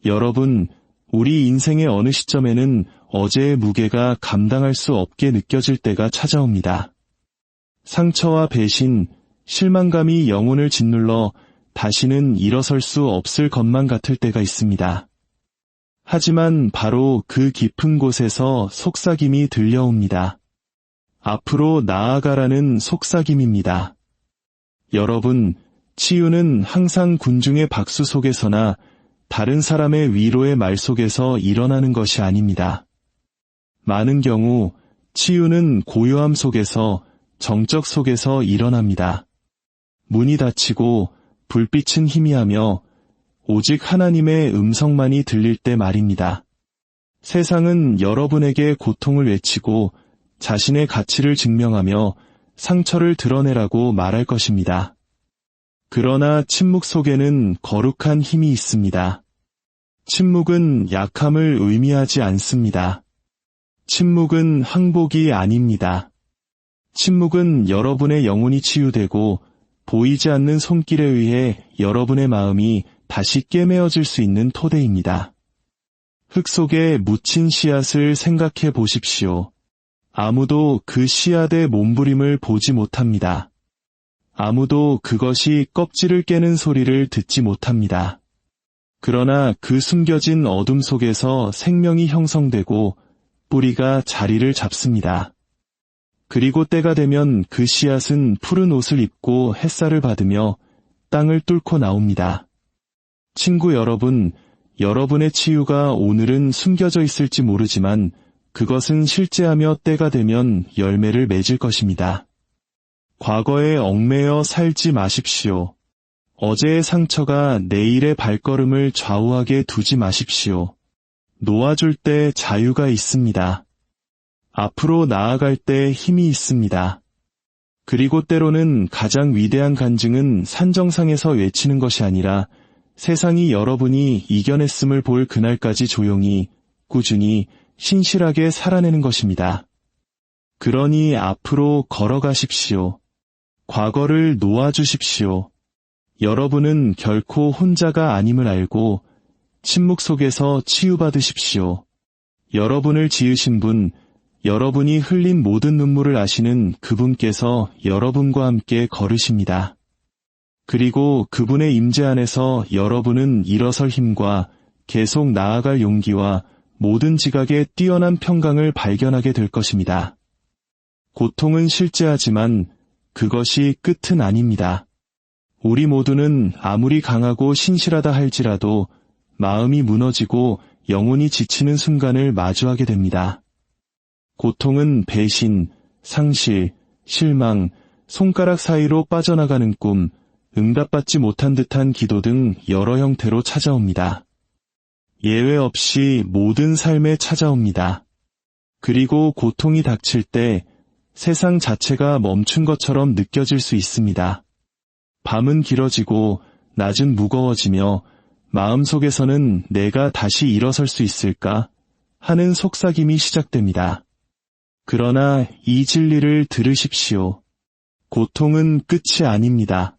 여러분, 우리 인생의 어느 시점에는 어제의 무게가 감당할 수 없게 느껴질 때가 찾아옵니다. 상처와 배신, 실망감이 영혼을 짓눌러 다시는 일어설 수 없을 것만 같을 때가 있습니다. 하지만 바로 그 깊은 곳에서 속삭임이 들려옵니다. 앞으로 나아가라는 속삭임입니다. 여러분, 치유는 항상 군중의 박수 속에서나 다른 사람의 위로의 말 속에서 일어나는 것이 아닙니다. 많은 경우 치유는 고요함 속에서, 정적 속에서 일어납니다. 문이 닫히고 불빛은 희미하며 오직 하나님의 음성만이 들릴 때 말입니다. 세상은 여러분에게 고통을 외치고 자신의 가치를 증명하며 상처를 드러내라고 말할 것입니다. 그러나 침묵 속에는 거룩한 힘이 있습니다. 침묵은 약함을 의미하지 않습니다. 침묵은 항복이 아닙니다. 침묵은 여러분의 영혼이 치유되고 보이지 않는 손길에 의해 여러분의 마음이 다시 깨매어질 수 있는 토대입니다. 흙 속에 묻힌 씨앗을 생각해 보십시오. 아무도 그 씨앗의 몸부림을 보지 못합니다. 아무도 그것이 껍질을 깨는 소리를 듣지 못합니다. 그러나 그 숨겨진 어둠 속에서 생명이 형성되고 뿌리가 자리를 잡습니다. 그리고 때가 되면 그 씨앗은 푸른 옷을 입고 햇살을 받으며 땅을 뚫고 나옵니다. 친구 여러분, 여러분의 치유가 오늘은 숨겨져 있을지 모르지만 그것은 실제하며 때가 되면 열매를 맺을 것입니다. 과거에 얽매여 살지 마십시오. 어제의 상처가 내일의 발걸음을 좌우하게 두지 마십시오. 놓아줄 때 자유가 있습니다. 앞으로 나아갈 때 힘이 있습니다. 그리고 때로는 가장 위대한 간증은 산정상에서 외치는 것이 아니라 세상이 여러분이 이겨냈음을 볼 그날까지 조용히, 꾸준히, 신실하게 살아내는 것입니다. 그러니 앞으로 걸어가십시오. 과거를 놓아주십시오. 여러분은 결코 혼자가 아님을 알고 침묵 속에서 치유받으십시오. 여러분을 지으신 분, 여러분이 흘린 모든 눈물을 아시는 그분께서 여러분과 함께 걸으십니다. 그리고 그분의 임재 안에서 여러분은 일어설 힘과 계속 나아갈 용기와 모든 지각의 뛰어난 평강을 발견하게 될 것입니다. 고통은 실제하지만 그것이 끝은 아닙니다. 우리 모두는 아무리 강하고 신실하다 할지라도 마음이 무너지고 영혼이 지치는 순간을 마주하게 됩니다. 고통은 배신, 상실, 실망, 손가락 사이로 빠져나가는 꿈, 응답받지 못한 듯한 기도 등 여러 형태로 찾아옵니다. 예외 없이 모든 삶에 찾아옵니다. 그리고 고통이 닥칠 때 세상 자체가 멈춘 것처럼 느껴질 수 있습니다. 밤은 길어지고 낮은 무거워지며 마음속에서는 내가 다시 일어설 수 있을까 하는 속삭임이 시작됩니다. 그러나 이 진리를 들으십시오. 고통은 끝이 아닙니다.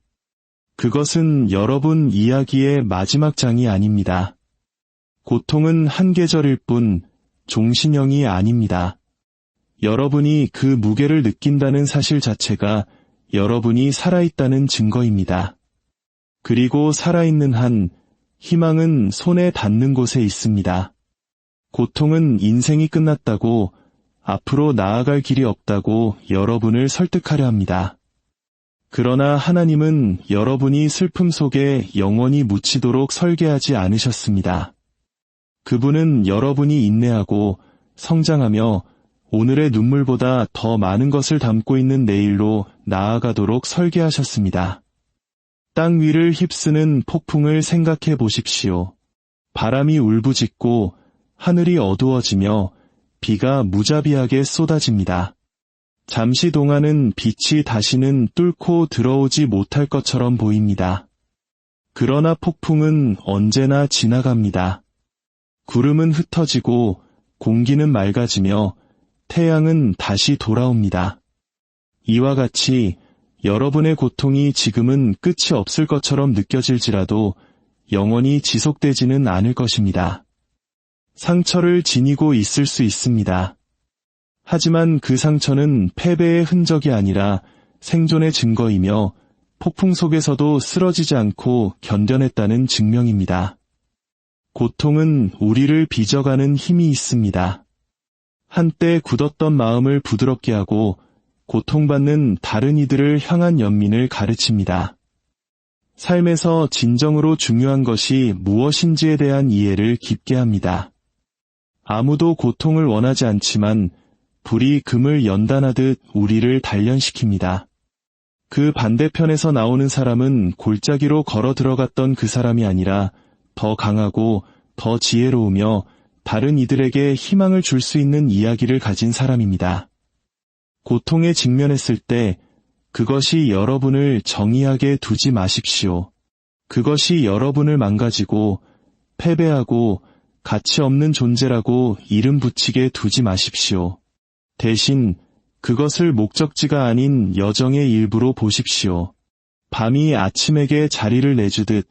그것은 여러분 이야기의 마지막 장이 아닙니다. 고통은 한 계절일 뿐 종신형이 아닙니다. 여러분이 그 무게를 느낀다는 사실 자체가 여러분이 살아있다는 증거입니다. 그리고 살아있는 한 희망은 손에 닿는 곳에 있습니다. 고통은 인생이 끝났다고, 앞으로 나아갈 길이 없다고 여러분을 설득하려 합니다. 그러나 하나님은 여러분이 슬픔 속에 영원히 묻히도록 설계하지 않으셨습니다. 그분은 여러분이 인내하고 성장하며 오늘의 눈물보다 더 많은 것을 담고 있는 내일로 나아가도록 설계하셨습니다. 땅 위를 휩쓰는 폭풍을 생각해 보십시오. 바람이 울부짖고 하늘이 어두워지며 비가 무자비하게 쏟아집니다. 잠시 동안은 빛이 다시는 뚫고 들어오지 못할 것처럼 보입니다. 그러나 폭풍은 언제나 지나갑니다. 구름은 흩어지고 공기는 맑아지며 태양은 다시 돌아옵니다. 이와 같이 여러분의 고통이 지금은 끝이 없을 것처럼 느껴질지라도 영원히 지속되지는 않을 것입니다. 상처를 지니고 있을 수 있습니다. 하지만 그 상처는 패배의 흔적이 아니라 생존의 증거이며 폭풍 속에서도 쓰러지지 않고 견뎌냈다는 증명입니다. 고통은 우리를 빚어가는 힘이 있습니다. 한때 굳었던 마음을 부드럽게 하고 고통받는 다른 이들을 향한 연민을 가르칩니다. 삶에서 진정으로 중요한 것이 무엇인지에 대한 이해를 깊게 합니다. 아무도 고통을 원하지 않지만 불이 금을 연단하듯 우리를 단련시킵니다. 그 반대편에서 나오는 사람은 골짜기로 걸어 들어갔던 그 사람이 아니라 더 강하고 더 지혜로우며 다른 이들에게 희망을 줄 수 있는 이야기를 가진 사람입니다. 고통에 직면했을 때 그것이 여러분을 정의하게 두지 마십시오. 그것이 여러분을 망가지고 패배하고 가치 없는 존재라고 이름 붙이게 두지 마십시오. 대신 그것을 목적지가 아닌 여정의 일부로 보십시오. 밤이 아침에게 자리를 내주듯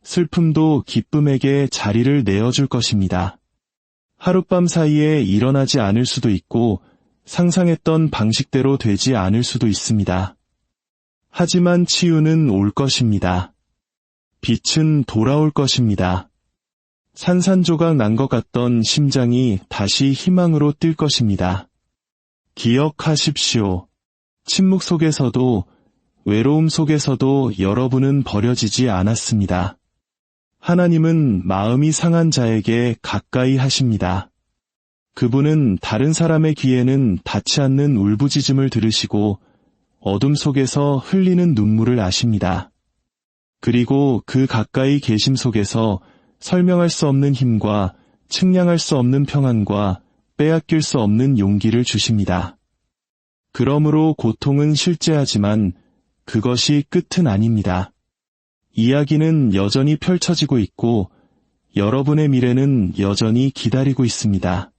슬픔도 기쁨에게 자리를 내어줄 것입니다. 하룻밤 사이에 일어나지 않을 수도 있고 상상했던 방식대로 되지 않을 수도 있습니다. 하지만 치유는 올 것입니다. 빛은 돌아올 것입니다. 산산조각 난 것 같던 심장이 다시 희망으로 뛸 것입니다. 기억하십시오. 침묵 속에서도 외로움 속에서도 여러분은 버려지지 않았습니다. 하나님은 마음이 상한 자에게 가까이 하십니다. 그분은 다른 사람의 귀에는 닿지 않는 울부짖음을 들으시고 어둠 속에서 흘리는 눈물을 아십니다. 그리고 그 가까이 계심 속에서 설명할 수 없는 힘과 측량할 수 없는 평안과 빼앗길 수 없는 용기를 주십니다. 그러므로 고통은 실제하지만 그것이 끝은 아닙니다. 이야기는 여전히 펼쳐지고 있고 여러분의 미래는 여전히 기다리고 있습니다.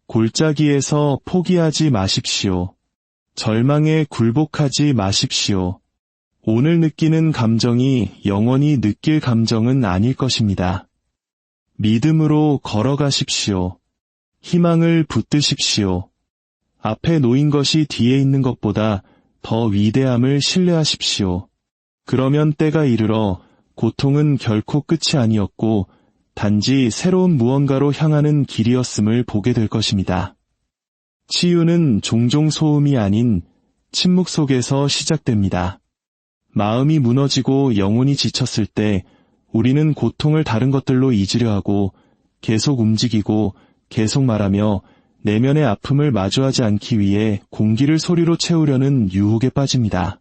골짜기에서 포기하지 마십시오. 절망에 굴복하지 마십시오. 오늘 느끼는 감정이 영원히 느낄 감정은 아닐 것입니다. 믿음으로 걸어가십시오. 희망을 붙드십시오. 앞에 놓인 것이 뒤에 있는 것보다 더 위대함을 신뢰하십시오. 그러면 때가 이르러 고통은 결코 끝이 아니었고 단지 새로운 무언가로 향하는 길이었음을 보게 될 것입니다. 치유는 종종 소음이 아닌 침묵 속에서 시작됩니다. 마음이 무너지고 영혼이 지쳤을 때 우리는 고통을 다른 것들로 잊으려 하고 계속 움직이고 계속 말하며 내면의 아픔을 마주하지 않기 위해 공기를 소리로 채우려는 유혹에 빠집니다.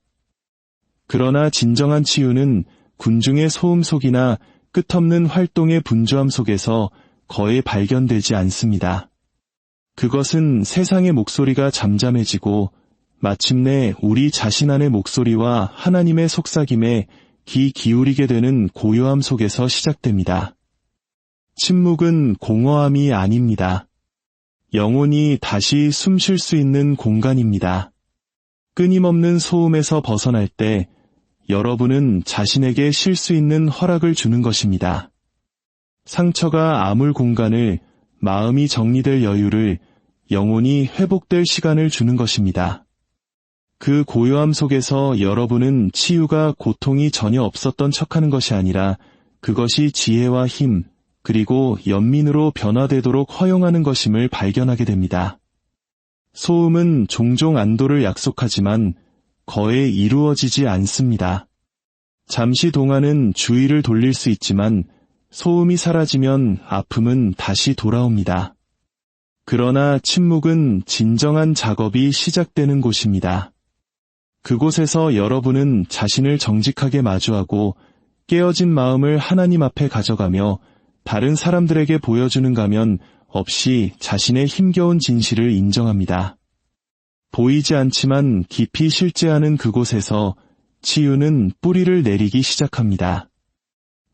그러나 진정한 치유는 군중의 소음 속이나 끝없는 활동의 분주함 속에서 거의 발견되지 않습니다. 그것은 세상의 목소리가 잠잠해지고 마침내 우리 자신 안의 목소리와 하나님의 속삭임에 귀 기울이게 되는 고요함 속에서 시작됩니다. 침묵은 공허함이 아닙니다. 영혼이 다시 숨 쉴 수 있는 공간입니다. 끊임없는 소음에서 벗어날 때 여러분은 자신에게 쉴 수 있는 허락을 주는 것입니다. 상처가 아물 공간을, 마음이 정리될 여유를, 영혼이 회복될 시간을 주는 것입니다. 그 고요함 속에서 여러분은 치유가 고통이 전혀 없었던 척하는 것이 아니라 그것이 지혜와 힘, 그리고 연민으로 변화되도록 허용하는 것임을 발견하게 됩니다. 소음은 종종 안도를 약속하지만 거의 이루어지지 않습니다. 잠시 동안은 주의를 돌릴 수 있지만 소음이 사라지면 아픔은 다시 돌아옵니다. 그러나 침묵은 진정한 작업이 시작되는 곳입니다. 그곳에서 여러분은 자신을 정직하게 마주하고 깨어진 마음을 하나님 앞에 가져가며 다른 사람들에게 보여주는 가면 없이 자신의 힘겨운 진실을 인정합니다. 보이지 않지만 깊이 실제하는 그곳에서 치유는 뿌리를 내리기 시작합니다.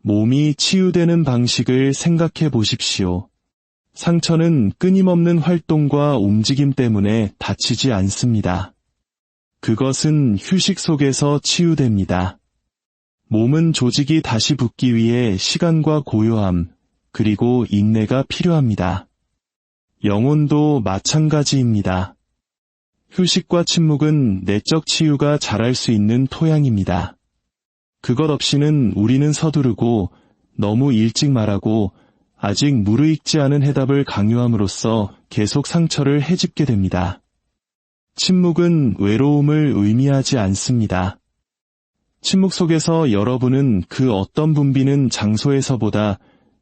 몸이 치유되는 방식을 생각해 보십시오. 상처는 끊임없는 활동과 움직임 때문에 다치지 않습니다. 그것은 휴식 속에서 치유됩니다. 몸은 조직이 다시 붙기 위해 시간과 고요함, 그리고 인내가 필요합니다. 영혼도 마찬가지입니다. 휴식과 침묵은 내적 치유가 자랄 수 있는 토양입니다. 그것 없이는 우리는 서두르고 너무 일찍 말하고 아직 무르익지 않은 해답을 강요함으로써 계속 상처를 헤집게 됩니다. 침묵은 외로움을 의미하지 않습니다. 침묵 속에서 여러분은 그 어떤 붐비는 장소에서보다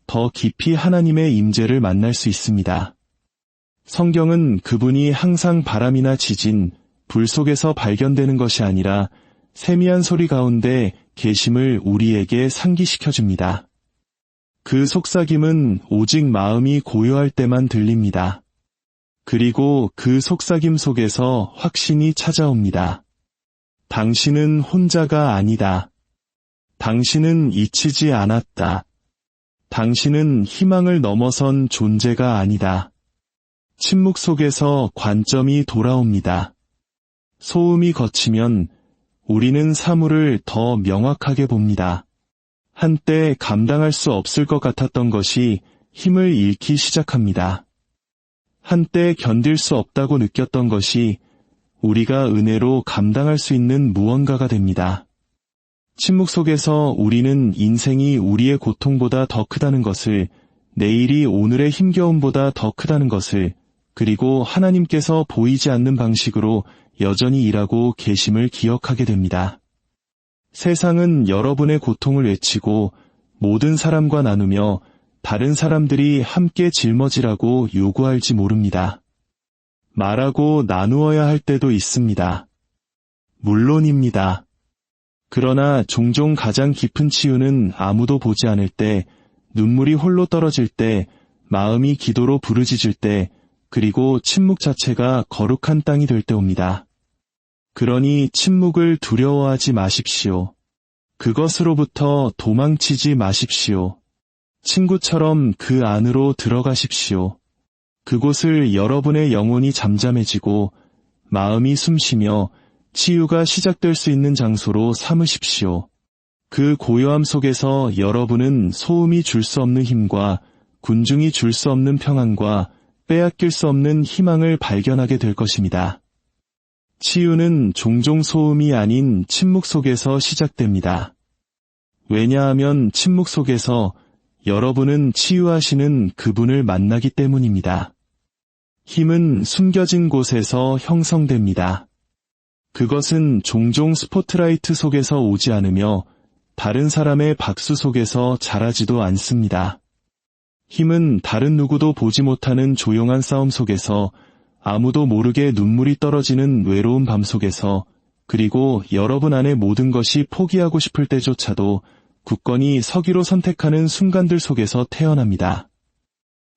더 깊이 하나님의 임재를 만날 수 있습니다. 성경은 그분이 항상 바람이나 지진, 불 속에서 발견되는 것이 아니라 세미한 소리 가운데 계심을 우리에게 상기시켜줍니다. 그 속삭임은 오직 마음이 고요할 때만 들립니다. 그리고 그 속삭임 속에서 확신이 찾아옵니다. 당신은 혼자가 아니다. 당신은 잊히지 않았다. 당신은 희망을 넘어선 존재가 아니다. 침묵 속에서 관점이 돌아옵니다. 소음이 걷히면 우리는 사물을 더 명확하게 봅니다. 한때 감당할 수 없을 것 같았던 것이 힘을 잃기 시작합니다. 한때 견딜 수 없다고 느꼈던 것이 우리가 은혜로 감당할 수 있는 무언가가 됩니다. 침묵 속에서 우리는 인생이 우리의 고통보다 더 크다는 것을, 내일이 오늘의 힘겨움보다 더 크다는 것을, 그리고 하나님께서 보이지 않는 방식으로 여전히 일하고 계심을 기억하게 됩니다. 세상은 여러분의 고통을 외치고 모든 사람과 나누며 다른 사람들이 함께 짊어지라고 요구할지 모릅니다. 말하고 나누어야 할 때도 있습니다. 물론입니다. 그러나 종종 가장 깊은 치유는 아무도 보지 않을 때, 눈물이 홀로 떨어질 때, 마음이 기도로 부르짖을 때, 그리고 침묵 자체가 거룩한 땅이 될 때 옵니다. 그러니 침묵을 두려워하지 마십시오. 그것으로부터 도망치지 마십시오. 친구처럼 그 안으로 들어가십시오. 그곳을 여러분의 영혼이 잠잠해지고 마음이 숨쉬며 치유가 시작될 수 있는 장소로 삼으십시오. 그 고요함 속에서 여러분은 소음이 줄 수 없는 힘과 군중이 줄 수 없는 평안과 빼앗길 수 없는 희망을 발견하게 될 것입니다. 치유는 종종 소음이 아닌 침묵 속에서 시작됩니다. 왜냐하면 침묵 속에서 여러분은 치유하시는 그분을 만나기 때문입니다. 힘은 숨겨진 곳에서 형성됩니다. 그것은 종종 스포트라이트 속에서 오지 않으며 다른 사람의 박수 속에서 자라지도 않습니다. 힘은 다른 누구도 보지 못하는 조용한 싸움 속에서, 아무도 모르게 눈물이 떨어지는 외로운 밤 속에서, 그리고 여러분 안의 모든 것이 포기하고 싶을 때조차도 굳건히 서기로 선택하는 순간들 속에서 태어납니다.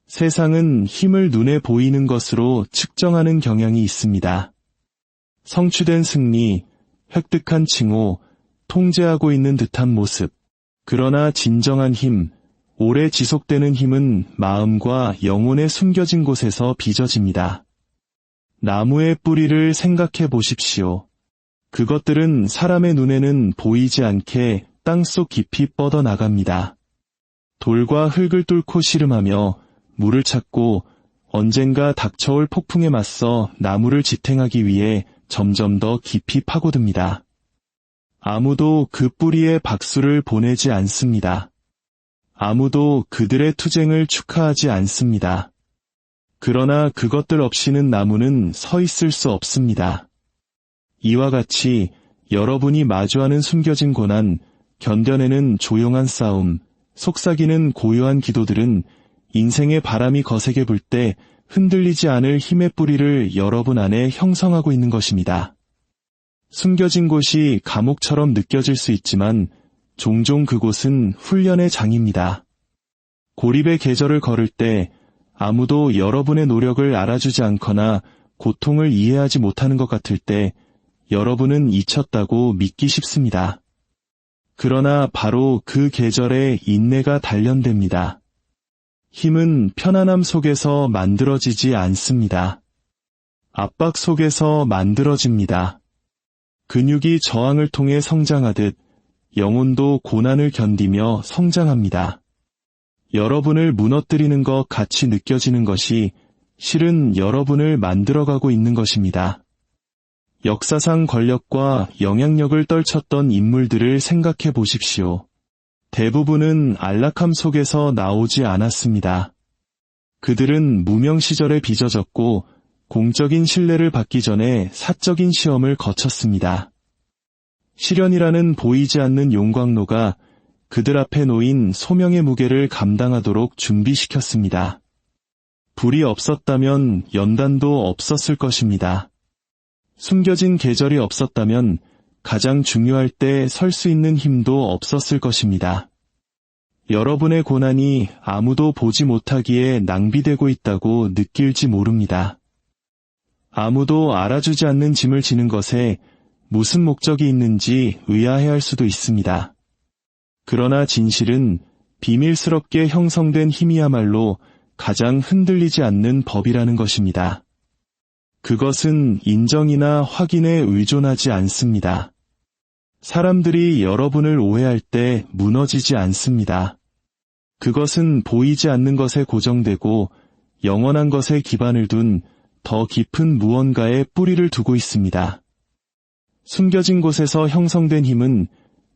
세상은 힘을 눈에 보이는 것으로 측정하는 경향이 있습니다. 성취된 승리, 획득한 칭호, 통제하고 있는 듯한 모습. 그러나 진정한 힘, 오래 지속되는 힘은 마음과 영혼의 숨겨진 곳에서 빚어집니다. 나무의 뿌리를 생각해 보십시오. 그것들은 사람의 눈에는 보이지 않게 땅속 깊이 뻗어나갑니다. 돌과 흙을 뚫고 씨름하며 물을 찾고 언젠가 닥쳐올 폭풍에 맞서 나무를 지탱하기 위해 점점 더 깊이 파고듭니다. 아무도 그 뿌리에 박수를 보내지 않습니다. 아무도 그들의 투쟁을 축하하지 않습니다. 그러나 그것들 없이는 나무는 서 있을 수 없습니다. 이와 같이 여러분이 마주하는 숨겨진 고난, 견뎌내는 조용한 싸움, 속삭이는 고요한 기도들은 인생의 바람이 거세게 불 때 흔들리지 않을 힘의 뿌리를 여러분 안에 형성하고 있는 것입니다. 숨겨진 곳이 감옥처럼 느껴질 수 있지만 종종 그곳은 훈련의 장입니다. 고립의 계절을 걸을 때 아무도 여러분의 노력을 알아주지 않거나 고통을 이해하지 못하는 것 같을 때 여러분은 잊혔다고 믿기 쉽습니다. 그러나 바로 그 계절에 인내가 단련됩니다. 힘은 편안함 속에서 만들어지지 않습니다. 압박 속에서 만들어집니다. 근육이 저항을 통해 성장하듯 영혼도 고난을 견디며 성장합니다. 여러분을 무너뜨리는 것 같이 느껴지는 것이 실은 여러분을 만들어가고 있는 것입니다. 역사상 권력과 영향력을 떨쳤던 인물들을 생각해 보십시오. 대부분은 안락함 속에서 나오지 않았습니다. 그들은 무명 시절에 빚어졌고 공적인 신뢰를 받기 전에 사적인 시험을 거쳤습니다. 시련이라는 보이지 않는 용광로가 그들 앞에 놓인 소명의 무게를 감당하도록 준비시켰습니다. 불이 없었다면 연단도 없었을 것입니다. 숨겨진 계절이 없었다면 가장 중요할 때 설 수 있는 힘도 없었을 것입니다. 여러분의 고난이 아무도 보지 못하기에 낭비되고 있다고 느낄지 모릅니다. 아무도 알아주지 않는 짐을 지는 것에 무슨 목적이 있는지 의아해할 수도 있습니다. 그러나 진실은 비밀스럽게 형성된 힘이야말로 가장 흔들리지 않는 법이라는 것입니다. 그것은 인정이나 확인에 의존하지 않습니다. 사람들이 여러분을 오해할 때 무너지지 않습니다. 그것은 보이지 않는 것에 고정되고 영원한 것에 기반을 둔 더 깊은 무언가에 뿌리를 두고 있습니다. 숨겨진 곳에서 형성된 힘은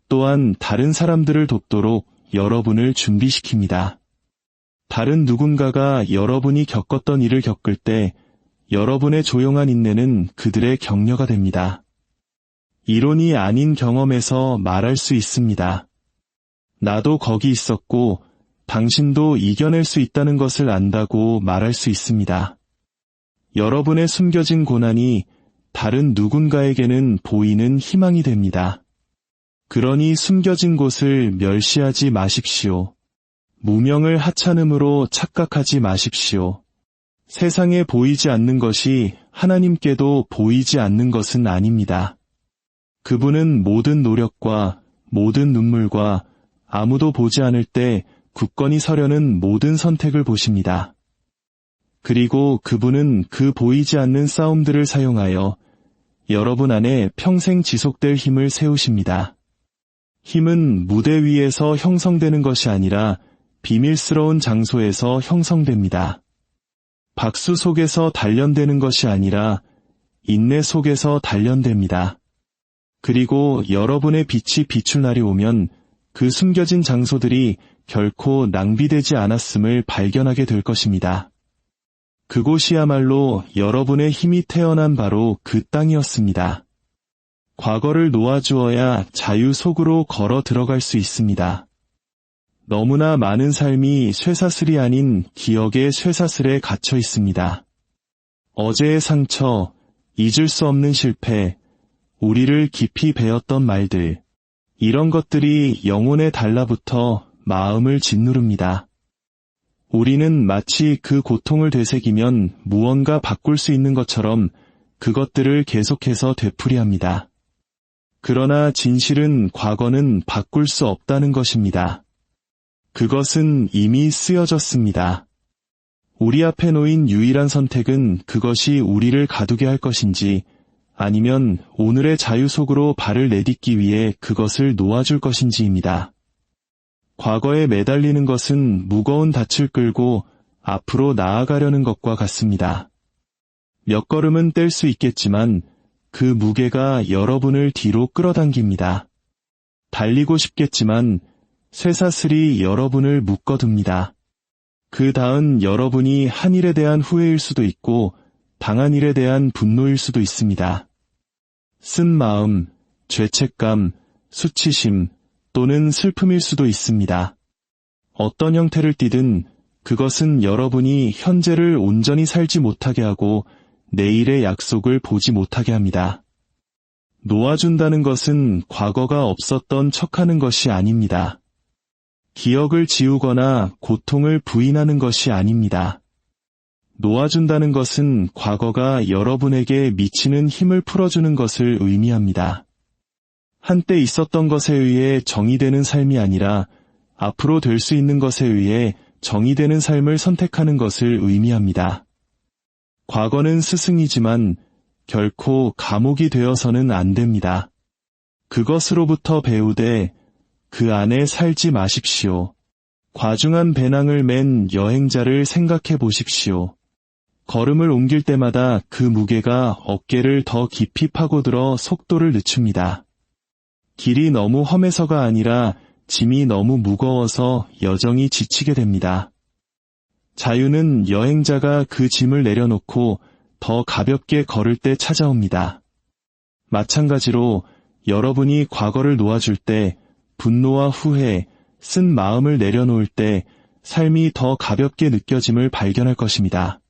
또한 다른 사람들을 돕도록 여러분을 준비시킵니다. 다른 누군가가 여러분이 겪었던 일을 겪을 때 여러분의 조용한 인내는 그들의 격려가 됩니다. 이론이 아닌 경험에서 말할 수 있습니다. 나도 거기 있었고 당신도 이겨낼 수 있다는 것을 안다고 말할 수 있습니다. 여러분의 숨겨진 고난이 다른 누군가에게는 보이는 희망이 됩니다. 그러니 숨겨진 곳을 멸시하지 마십시오. 무명을 하찮음으로 착각하지 마십시오. 세상에 보이지 않는 것이 하나님께도 보이지 않는 것은 아닙니다. 그분은 모든 노력과 모든 눈물과 아무도 보지 않을 때 굳건히 서려는 모든 선택을 보십니다. 그리고 그분은 그 보이지 않는 싸움들을 사용하여 여러분 안에 평생 지속될 힘을 세우십니다. 힘은 무대 위에서 형성되는 것이 아니라 비밀스러운 장소에서 형성됩니다. 박수 속에서 단련되는 것이 아니라 인내 속에서 단련됩니다. 그리고 여러분의 빛이 비출 날이 오면 그 숨겨진 장소들이 결코 낭비되지 않았음을 발견하게 될 것입니다. 그곳이야말로 여러분의 힘이 태어난 바로 그 땅이었습니다. 과거를 놓아주어야 자유 속으로 걸어 들어갈 수 있습니다. 너무나 많은 삶이 쇠사슬이 아닌 기억의 쇠사슬에 갇혀 있습니다. 어제의 상처, 잊을 수 없는 실패, 우리를 깊이 베었던 말들, 이런 것들이 영혼에 달라붙어 마음을 짓누릅니다. 우리는 마치 그 고통을 되새기면 무언가 바꿀 수 있는 것처럼 그것들을 계속해서 되풀이합니다. 그러나 진실은 과거는 바꿀 수 없다는 것입니다. 그것은 이미 쓰여졌습니다. 우리 앞에 놓인 유일한 선택은 그것이 우리를 가두게 할 것인지 아니면 오늘의 자유 속으로 발을 내딛기 위해 그것을 놓아줄 것인지입니다. 과거에 매달리는 것은 무거운 닻을 끌고 앞으로 나아가려는 것과 같습니다. 몇 걸음은 뗄 수 있겠지만 그 무게가 여러분을 뒤로 끌어당깁니다. 달리고 싶겠지만 쇠사슬이 여러분을 묶어둡니다. 그 다음 여러분이 한 일에 대한 후회일 수도 있고 당한 일에 대한 분노일 수도 있습니다. 쓴 마음, 죄책감, 수치심 또는 슬픔일 수도 있습니다. 어떤 형태를 띠든 그것은 여러분이 현재를 온전히 살지 못하게 하고 내일의 약속을 보지 못하게 합니다. 놓아준다는 것은 과거가 없었던 척하는 것이 아닙니다. 기억을 지우거나 고통을 부인하는 것이 아닙니다. 놓아준다는 것은 과거가 여러분에게 미치는 힘을 풀어주는 것을 의미합니다. 한때 있었던 것에 의해 정의되는 삶이 아니라 앞으로 될 수 있는 것에 의해 정의되는 삶을 선택하는 것을 의미합니다. 과거는 스승이지만 결코 감옥이 되어서는 안 됩니다. 그것으로부터 배우되 그 안에 살지 마십시오. 과중한 배낭을 맨 여행자를 생각해 보십시오. 걸음을 옮길 때마다 그 무게가 어깨를 더 깊이 파고들어 속도를 늦춥니다. 길이 너무 험해서가 아니라 짐이 너무 무거워서 여정이 지치게 됩니다. 자유는 여행자가 그 짐을 내려놓고 더 가볍게 걸을 때 찾아옵니다. 마찬가지로 여러분이 과거를 놓아줄 때, 분노와 후회, 쓴 마음을 내려놓을 때 삶이 더 가볍게 느껴짐을 발견할 것입니다.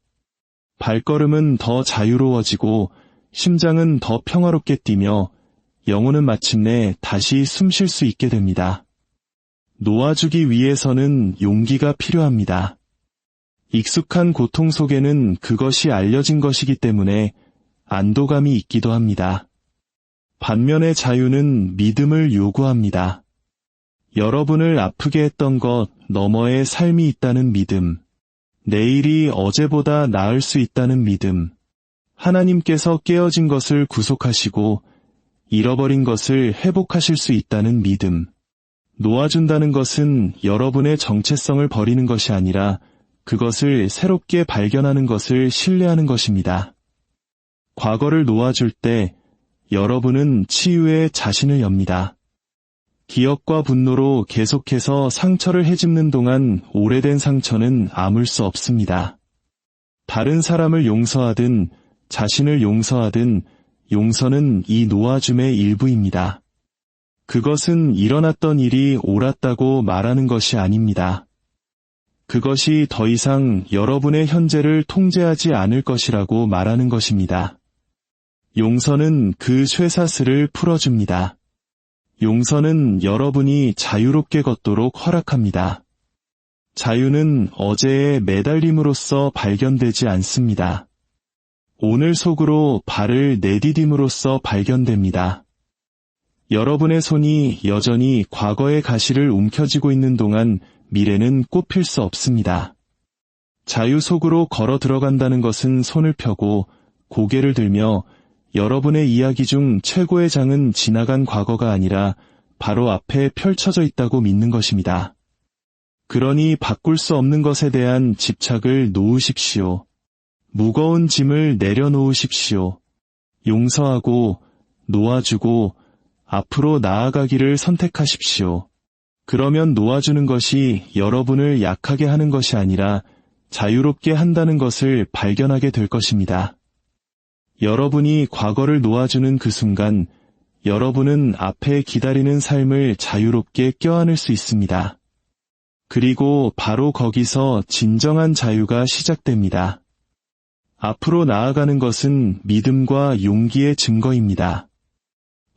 발걸음은 더 자유로워지고 심장은 더 평화롭게 뛰며 영혼은 마침내 다시 숨 쉴 수 있게 됩니다. 놓아주기 위해서는 용기가 필요합니다. 익숙한 고통 속에는 그것이 알려진 것이기 때문에 안도감이 있기도 합니다. 반면에 자유는 믿음을 요구합니다. 여러분을 아프게 했던 것 너머에 삶이 있다는 믿음, 내일이 어제보다 나을 수 있다는 믿음, 하나님께서 깨어진 것을 구속하시고 잃어버린 것을 회복하실 수 있다는 믿음. 놓아준다는 것은 여러분의 정체성을 버리는 것이 아니라 그것을 새롭게 발견하는 것을 신뢰하는 것입니다. 과거를 놓아줄 때 여러분은 치유에 자신을 엽니다. 기억과 분노로 계속해서 상처를 헤집는 동안 오래된 상처는 아물 수 없습니다. 다른 사람을 용서하든 자신을 용서하든 용서는 이 놓아줌의 일부입니다. 그것은 일어났던 일이 옳았다고 말하는 것이 아닙니다. 그것이 더 이상 여러분의 현재를 통제하지 않을 것이라고 말하는 것입니다. 용서는 그 쇠사슬을 풀어줍니다. 용서는 여러분이 자유롭게 걷도록 허락합니다. 자유는 어제의 매달림으로써 발견되지 않습니다. 오늘 속으로 발을 내디딤으로써 발견됩니다. 여러분의 손이 여전히 과거의 가시를 움켜쥐고 있는 동안 미래는 꽃필 수 없습니다. 자유 속으로 걸어 들어간다는 것은 손을 펴고 고개를 들며 여러분의 이야기 중 최고의 장은 지나간 과거가 아니라 바로 앞에 펼쳐져 있다고 믿는 것입니다. 그러니 바꿀 수 없는 것에 대한 집착을 놓으십시오. 무거운 짐을 내려놓으십시오. 용서하고 놓아주고 앞으로 나아가기를 선택하십시오. 그러면 놓아주는 것이 여러분을 약하게 하는 것이 아니라 자유롭게 한다는 것을 발견하게 될 것입니다. 여러분이 과거를 놓아주는 그 순간 여러분은 앞에 기다리는 삶을 자유롭게 껴안을 수 있습니다. 그리고 바로 거기서 진정한 자유가 시작됩니다. 앞으로 나아가는 것은 믿음과 용기의 증거입니다.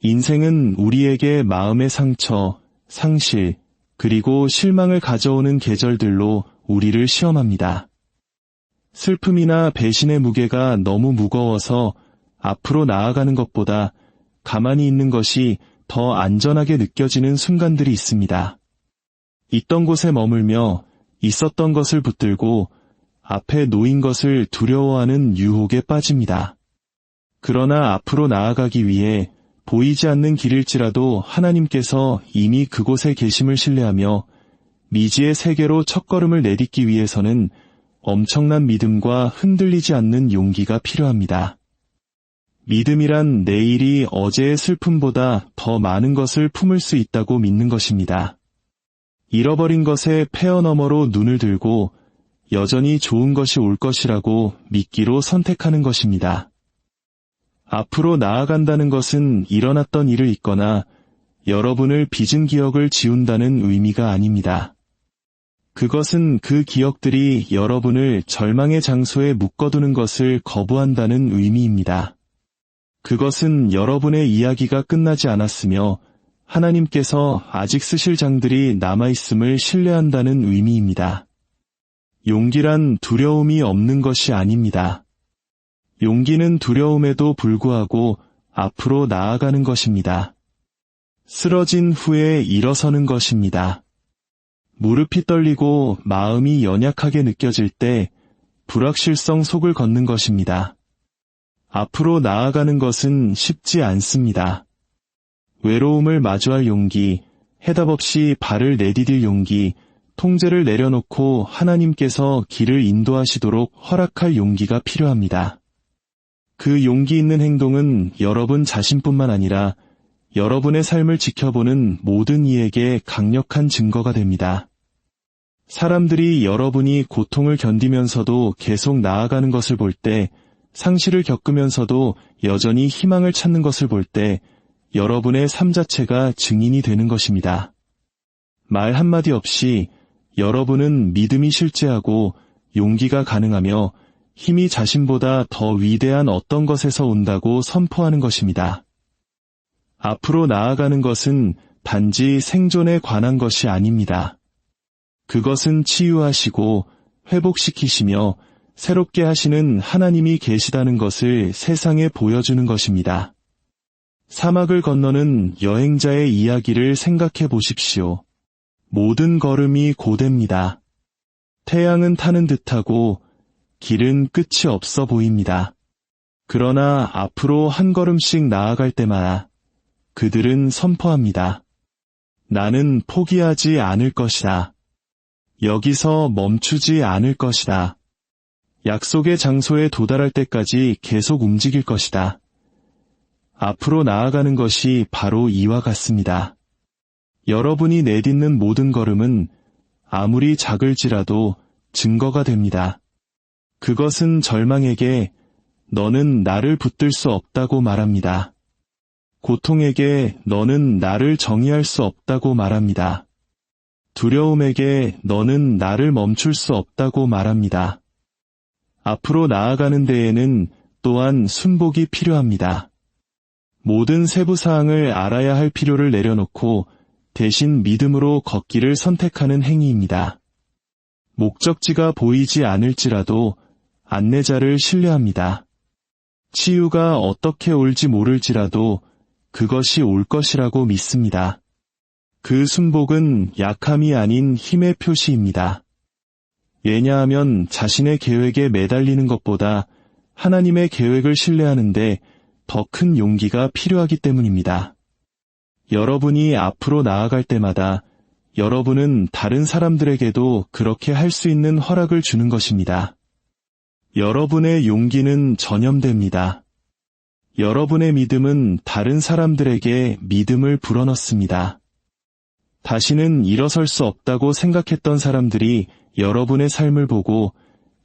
인생은 우리에게 마음의 상처, 상실, 그리고 실망을 가져오는 계절들로 우리를 시험합니다. 슬픔이나 배신의 무게가 너무 무거워서 앞으로 나아가는 것보다 가만히 있는 것이 더 안전하게 느껴지는 순간들이 있습니다. 있던 곳에 머물며 있었던 것을 붙들고 앞에 놓인 것을 두려워하는 유혹에 빠집니다. 그러나 앞으로 나아가기 위해 보이지 않는 길일지라도 하나님께서 이미 그곳에 계심을 신뢰하며 미지의 세계로 첫걸음을 내딛기 위해서는 엄청난 믿음과 흔들리지 않는 용기가 필요합니다. 믿음이란 내일이 어제의 슬픔보다 더 많은 것을 품을 수 있다고 믿는 것입니다. 잃어버린 것의 폐허 너머로 눈을 들고 여전히 좋은 것이 올 것이라고 믿기로 선택하는 것입니다. 앞으로 나아간다는 것은 일어났던 일을 잊거나 여러분을 빚은 기억을 지운다는 의미가 아닙니다. 그것은 그 기억들이 여러분을 절망의 장소에 묶어두는 것을 거부한다는 의미입니다. 그것은 여러분의 이야기가 끝나지 않았으며 하나님께서 아직 쓰실 장들이 남아있음을 신뢰한다는 의미입니다. 용기란 두려움이 없는 것이 아닙니다. 용기는 두려움에도 불구하고 앞으로 나아가는 것입니다. 쓰러진 후에 일어서는 것입니다. 무릎이 떨리고 마음이 연약하게 느껴질 때 불확실성 속을 걷는 것입니다. 앞으로 나아가는 것은 쉽지 않습니다. 외로움을 마주할 용기, 해답 없이 발을 내디딜 용기, 통제를 내려놓고 하나님께서 길을 인도하시도록 허락할 용기가 필요합니다. 그 용기 있는 행동은 여러분 자신뿐만 아니라 여러분의 삶을 지켜보는 모든 이에게 강력한 증거가 됩니다. 사람들이 여러분이 고통을 견디면서도 계속 나아가는 것을 볼 때, 상실을 겪으면서도 여전히 희망을 찾는 것을 볼 때, 여러분의 삶 자체가 증인이 되는 것입니다. 말 한마디 없이 여러분은 믿음이 실제하고 용기가 가능하며 힘이 자신보다 더 위대한 어떤 것에서 온다고 선포하는 것입니다. 앞으로 나아가는 것은 단지 생존에 관한 것이 아닙니다. 그것은 치유하시고 회복시키시며 새롭게 하시는 하나님이 계시다는 것을 세상에 보여주는 것입니다. 사막을 건너는 여행자의 이야기를 생각해 보십시오. 모든 걸음이 고됩니다. 태양은 타는 듯하고 길은 끝이 없어 보입니다. 그러나 앞으로 한 걸음씩 나아갈 때마다 그들은 선포합니다. 나는 포기하지 않을 것이다. 여기서 멈추지 않을 것이다. 약속의 장소에 도달할 때까지 계속 움직일 것이다. 앞으로 나아가는 것이 바로 이와 같습니다. 여러분이 내딛는 모든 걸음은 아무리 작을지라도 증거가 됩니다. 그것은 절망에게 너는 나를 붙들 수 없다고 말합니다. 고통에게 너는 나를 정의할 수 없다고 말합니다. 두려움에게 너는 나를 멈출 수 없다고 말합니다. 앞으로 나아가는 데에는 또한 순복이 필요합니다. 모든 세부사항을 알아야 할 필요를 내려놓고 대신 믿음으로 걷기를 선택하는 행위입니다. 목적지가 보이지 않을지라도 안내자를 신뢰합니다. 치유가 어떻게 올지 모를지라도 그것이 올 것이라고 믿습니다. 그 순복은 약함이 아닌 힘의 표시입니다. 왜냐하면 자신의 계획에 매달리는 것보다 하나님의 계획을 신뢰하는데 더 큰 용기가 필요하기 때문입니다. 여러분이 앞으로 나아갈 때마다 여러분은 다른 사람들에게도 그렇게 할 수 있는 허락을 주는 것입니다. 여러분의 용기는 전염됩니다. 여러분의 믿음은 다른 사람들에게 믿음을 불어넣습니다. 다시는 일어설 수 없다고 생각했던 사람들이 여러분의 삶을 보고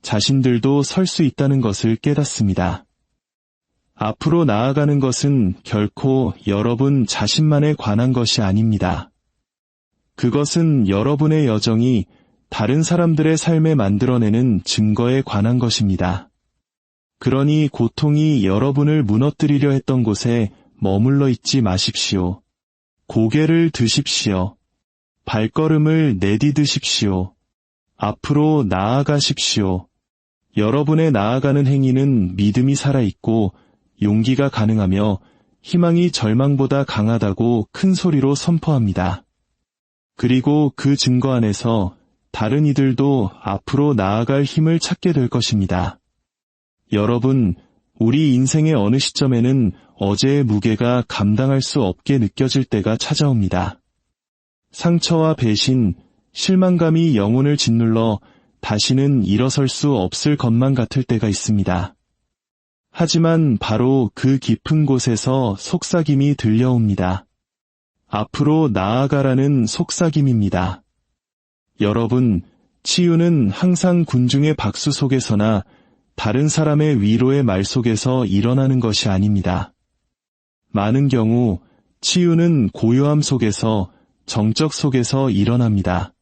자신들도 설 수 있다는 것을 깨닫습니다. 앞으로 나아가는 것은 결코 여러분 자신만에 관한 것이 아닙니다. 그것은 여러분의 여정이 다른 사람들의 삶에 만들어내는 증거에 관한 것입니다. 그러니 고통이 여러분을 무너뜨리려 했던 곳에 머물러 있지 마십시오. 고개를 드십시오. 발걸음을 내디드십시오. 앞으로 나아가십시오. 여러분의 나아가는 행위는 믿음이 살아있고 용기가 가능하며 희망이 절망보다 강하다고 큰 소리로 선포합니다. 그리고 그 증거 안에서 다른 이들도 앞으로 나아갈 힘을 찾게 될 것입니다. 여러분, 우리 인생의 어느 시점에는 어제의 무게가 감당할 수 없게 느껴질 때가 찾아옵니다. 상처와 배신, 실망감이 영혼을 짓눌러 다시는 일어설 수 없을 것만 같을 때가 있습니다. 하지만 바로 그 깊은 곳에서 속삭임이 들려옵니다. 앞으로 나아가라는 속삭임입니다. 여러분, 치유는 항상 군중의 박수 속에서나 다른 사람의 위로의 말 속에서 일어나는 것이 아닙니다. 많은 경우 치유는 고요함 속에서, 정적 속에서 일어납니다.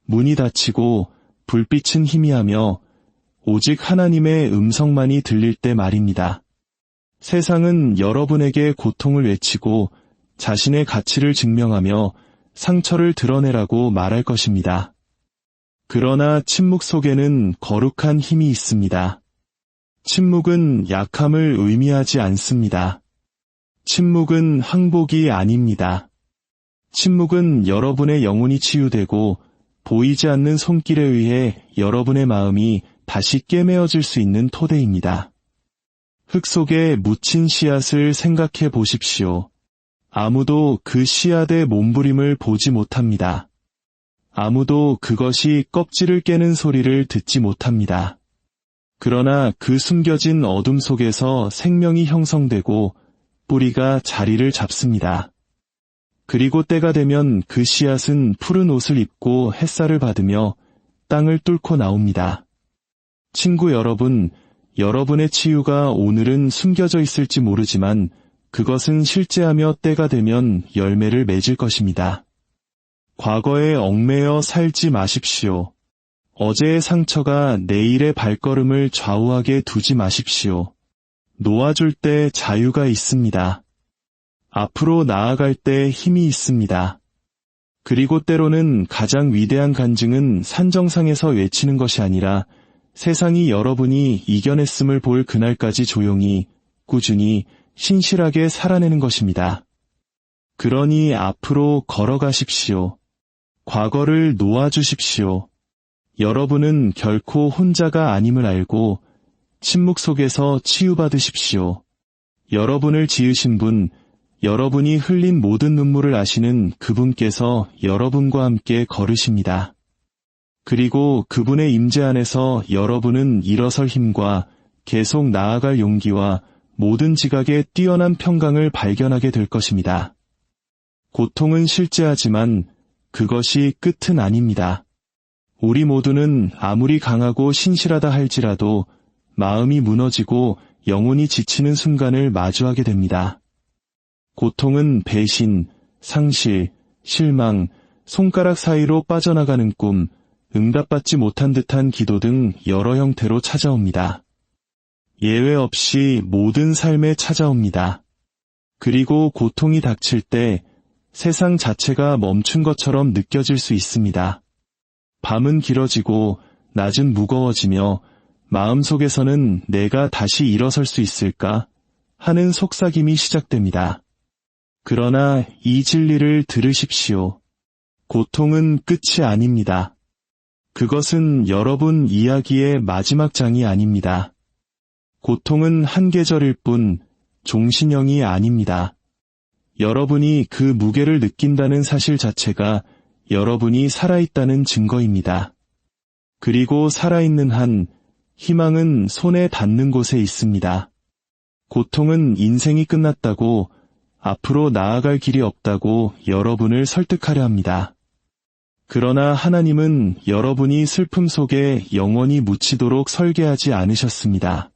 문이 닫히고 불빛은 희미하며 오직 하나님의 음성만이 들릴 때 말입니다. 세상은 여러분에게 고통을 외치고 자신의 가치를 증명하며 상처를 드러내라고 말할 것입니다. 그러나 침묵 속에는 거룩한 힘이 있습니다. 침묵은 약함을 의미하지 않습니다. 침묵은 항복이 아닙니다. 침묵은 여러분의 영혼이 치유되고 보이지 않는 손길에 의해 여러분의 마음이 다시 깨매어질 수 있는 토대입니다. 흙 속에 묻힌 씨앗을 생각해 보십시오. 아무도 그 씨앗의 몸부림을 보지 못합니다. 아무도 그것이 껍질을 깨는 소리를 듣지 못합니다. 그러나 그 숨겨진 어둠 속에서 생명이 형성되고 뿌리가 자리를 잡습니다. 그리고 때가 되면 그 씨앗은 푸른 옷을 입고 햇살을 받으며 땅을 뚫고 나옵니다. 친구 여러분, 여러분의 치유가 오늘은 숨겨져 있을지 모르지만 그것은 실제하며 때가 되면 열매를 맺을 것입니다. 과거에 얽매여 살지 마십시오. 어제의 상처가 내일의 발걸음을 좌우하게 두지 마십시오. 놓아줄 때 자유가 있습니다. 앞으로 나아갈 때 힘이 있습니다. 그리고 때로는 가장 위대한 간증은 산정상에서 외치는 것이 아니라 세상이 여러분이 이겨냈음을 볼 그날까지 조용히, 꾸준히, 신실하게 살아내는 것입니다. 그러니 앞으로 걸어가십시오. 과거를 놓아주십시오. 여러분은 결코 혼자가 아님을 알고 침묵 속에서 치유받으십시오. 여러분을 지으신 분, 여러분이 흘린 모든 눈물을 아시는 그분께서 여러분과 함께 걸으십니다. 그리고 그분의 임재 안에서 여러분은 일어설 힘과 계속 나아갈 용기와 모든 지각의 뛰어난 평강을 발견하게 될 것입니다. 고통은 실제하지만 그것이 끝은 아닙니다. 우리 모두는 아무리 강하고 신실하다 할지라도 마음이 무너지고 영혼이 지치는 순간을 마주하게 됩니다. 고통은 배신, 상실, 실망, 손가락 사이로 빠져나가는 꿈, 응답받지 못한 듯한 기도 등 여러 형태로 찾아옵니다. 예외 없이 모든 삶에 찾아옵니다. 그리고 고통이 닥칠 때 세상 자체가 멈춘 것처럼 느껴질 수 있습니다. 밤은 길어지고 낮은 무거워지며 마음속에서는 내가 다시 일어설 수 있을까 하는 속삭임이 시작됩니다. 그러나 이 진리를 들으십시오. 고통은 끝이 아닙니다. 그것은 여러분 이야기의 마지막 장이 아닙니다. 고통은 한 계절일 뿐 종신형이 아닙니다. 여러분이 그 무게를 느낀다는 사실 자체가 여러분이 살아있다는 증거입니다. 그리고 살아있는 한 희망은 손에 닿는 곳에 있습니다. 고통은 인생이 끝났다고 앞으로 나아갈 길이 없다고 여러분을 설득하려 합니다. 그러나 하나님은 여러분이 슬픔 속에 영원히 묻히도록 설계하지 않으셨습니다.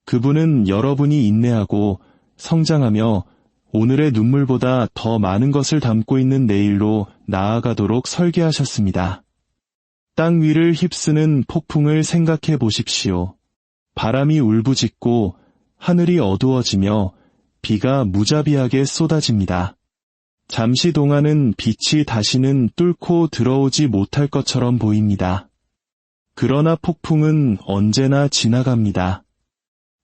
그분은 여러분이 인내하고 성장하며 오늘의 눈물보다 더 많은 것을 담고 있는 내일로 나아가도록 설계하셨습니다. 땅 위를 휩쓰는 폭풍을 생각해 보십시오. 바람이 울부짖고 하늘이 어두워지며 비가 무자비하게 쏟아집니다. 잠시 동안은 빛이 다시는 뚫고 들어오지 못할 것처럼 보입니다. 그러나 폭풍은 언제나 지나갑니다.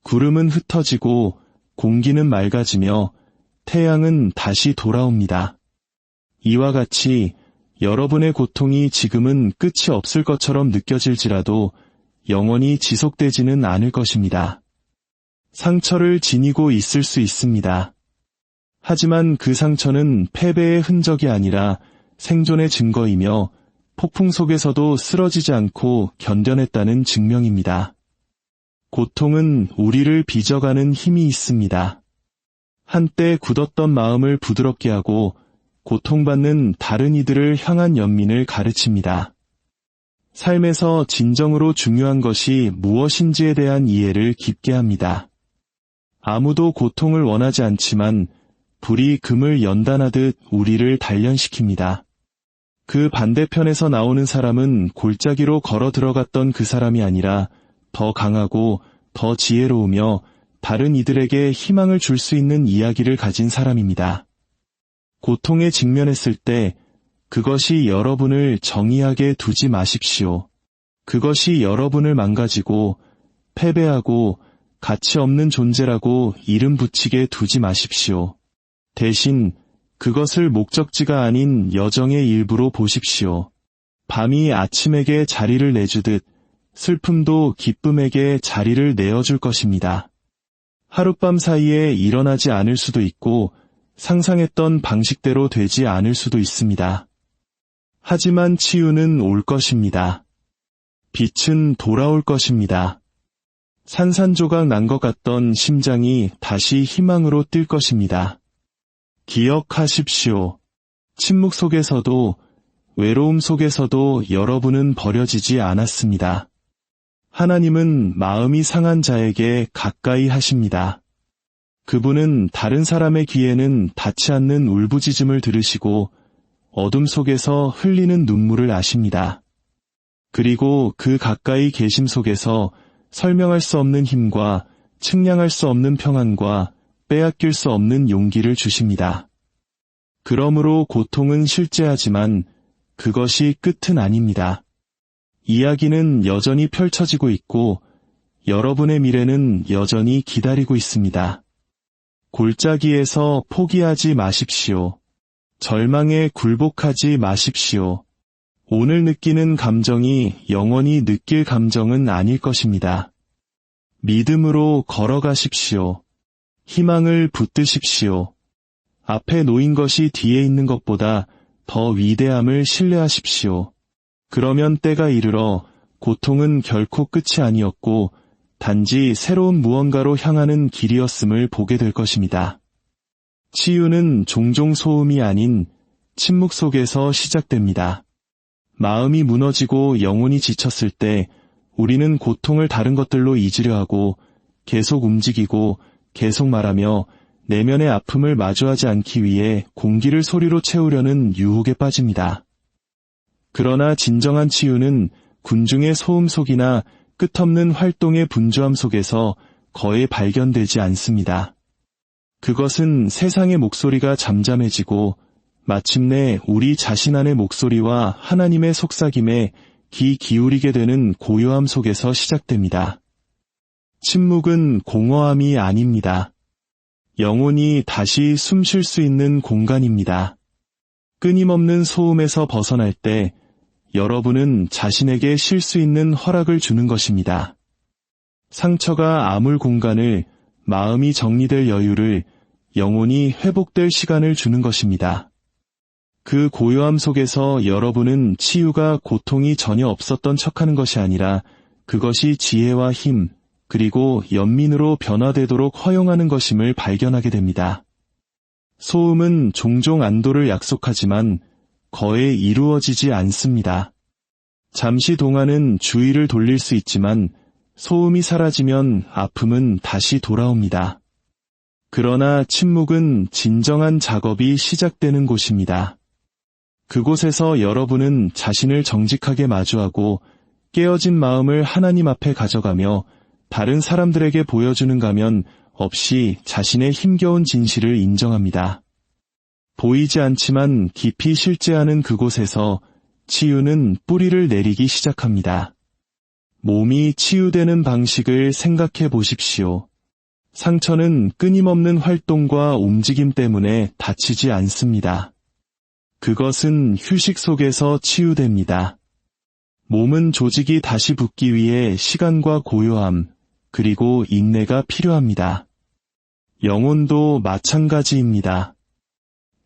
구름은 흩어지고 공기는 맑아지며 태양은 다시 돌아옵니다. 이와 같이 여러분의 고통이 지금은 끝이 없을 것처럼 느껴질지라도 영원히 지속되지는 않을 것입니다. 상처를 지니고 있을 수 있습니다. 하지만 그 상처는 패배의 흔적이 아니라 생존의 증거이며 폭풍 속에서도 쓰러지지 않고 견뎌냈다는 증명입니다. 고통은 우리를 빚어가는 힘이 있습니다. 한때 굳었던 마음을 부드럽게 하고 고통받는 다른 이들을 향한 연민을 가르칩니다. 삶에서 진정으로 중요한 것이 무엇인지에 대한 이해를 깊게 합니다. 아무도 고통을 원하지 않지만 불이 금을 연단하듯 우리를 단련시킵니다. 그 반대편에서 나오는 사람은 골짜기로 걸어 들어갔던 그 사람이 아니라 더 강하고 더 지혜로우며 다른 이들에게 희망을 줄 수 있는 이야기를 가진 사람입니다. 고통에 직면했을 때 그것이 여러분을 정의하게 두지 마십시오. 그것이 여러분을 망가지고 패배하고 가치 없는 존재라고 이름 붙이게 두지 마십시오. 대신 그것을 목적지가 아닌 여정의 일부로 보십시오. 밤이 아침에게 자리를 내주듯 슬픔도 기쁨에게 자리를 내어줄 것입니다. 하룻밤 사이에 일어나지 않을 수도 있고 상상했던 방식대로 되지 않을 수도 있습니다. 하지만 치유는 올 것입니다. 빛은 돌아올 것입니다. 산산조각 난 것 같던 심장이 다시 희망으로 뛸 것입니다. 기억하십시오. 침묵 속에서도, 외로움 속에서도 여러분은 버려지지 않았습니다. 하나님은 마음이 상한 자에게 가까이 하십니다. 그분은 다른 사람의 귀에는 닿지 않는 울부짖음을 들으시고 어둠 속에서 흘리는 눈물을 아십니다. 그리고 그 가까이 계심 속에서 설명할 수 없는 힘과 측량할 수 없는 평안과 빼앗길 수 없는 용기를 주십니다. 그러므로 고통은 실제하지만 그것이 끝은 아닙니다. 이야기는 여전히 펼쳐지고 있고 여러분의 미래는 여전히 기다리고 있습니다. 골짜기에서 포기하지 마십시오. 절망에 굴복하지 마십시오. 오늘 느끼는 감정이 영원히 느낄 감정은 아닐 것입니다. 믿음으로 걸어가십시오. 희망을 붙드십시오. 앞에 놓인 것이 뒤에 있는 것보다 더 위대함을 신뢰하십시오. 그러면 때가 이르러 고통은 결코 끝이 아니었고 단지 새로운 무언가로 향하는 길이었음을 보게 될 것입니다. 치유는 종종 소음이 아닌 침묵 속에서 시작됩니다. 마음이 무너지고 영혼이 지쳤을 때 우리는 고통을 다른 것들로 잊으려 하고 계속 움직이고 계속 말하며 내면의 아픔을 마주하지 않기 위해 공기를 소리로 채우려는 유혹에 빠집니다. 그러나 진정한 치유는 군중의 소음 속이나 끝없는 활동의 분주함 속에서 거의 발견되지 않습니다. 그것은 세상의 목소리가 잠잠해지고 마침내 우리 자신 안의 목소리와 하나님의 속삭임에 귀 기울이게 되는 고요함 속에서 시작됩니다. 침묵은 공허함이 아닙니다. 영혼이 다시 숨 쉴 수 있는 공간입니다. 끊임없는 소음에서 벗어날 때 여러분은 자신에게 쉴 수 있는 허락을 주는 것입니다. 상처가 아물 공간을, 마음이 정리될 여유를, 영혼이 회복될 시간을 주는 것입니다. 그 고요함 속에서 여러분은 치유가 고통이 전혀 없었던 척하는 것이 아니라 그것이 지혜와 힘, 그리고 연민으로 변화되도록 허용하는 것임을 발견하게 됩니다. 소음은 종종 안도를 약속하지만 거의 이루어지지 않습니다. 잠시 동안은 주의를 돌릴 수 있지만 소음이 사라지면 아픔은 다시 돌아옵니다. 그러나 침묵은 진정한 작업이 시작되는 곳입니다. 그곳에서 여러분은 자신을 정직하게 마주하고 깨어진 마음을 하나님 앞에 가져가며 다른 사람들에게 보여주는 가면 없이 자신의 힘겨운 진실을 인정합니다. 보이지 않지만 깊이 실제하는 그곳에서 치유는 뿌리를 내리기 시작합니다. 몸이 치유되는 방식을 생각해 보십시오. 상처는 끊임없는 활동과 움직임 때문에 다치지 않습니다. 그것은 휴식 속에서 치유됩니다. 몸은 조직이 다시 붙기 위해 시간과 고요함, 그리고 인내가 필요합니다. 영혼도 마찬가지입니다.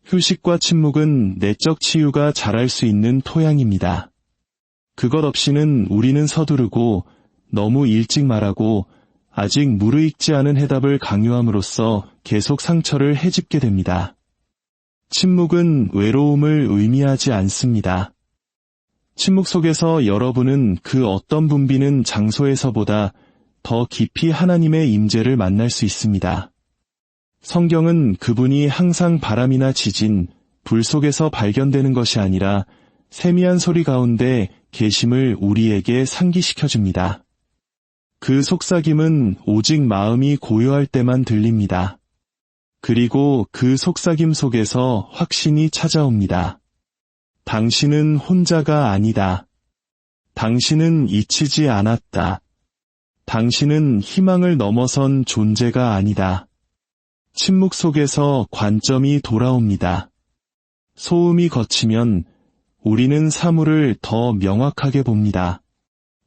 휴식과 침묵은 내적 치유가 자랄 수 있는 토양입니다. 그것 없이는 우리는 서두르고 너무 일찍 말하고 아직 무르익지 않은 해답을 강요함으로써 계속 상처를 헤집게 됩니다. 침묵은 외로움을 의미하지 않습니다. 침묵 속에서 여러분은 그 어떤 붐비는 장소에서보다 더 깊이 하나님의 임재를 만날 수 있습니다. 성경은 그분이 항상 바람이나 지진, 불 속에서 발견되는 것이 아니라 세미한 소리 가운데 계심을 우리에게 상기시켜줍니다. 그 속삭임은 오직 마음이 고요할 때만 들립니다. 그리고 그 속삭임 속에서 확신이 찾아옵니다. 당신은 혼자가 아니다. 당신은 잊히지 않았다. 당신은 희망을 넘어선 존재가 아니다. 침묵 속에서 관점이 돌아옵니다. 소음이 걷히면 우리는 사물을 더 명확하게 봅니다.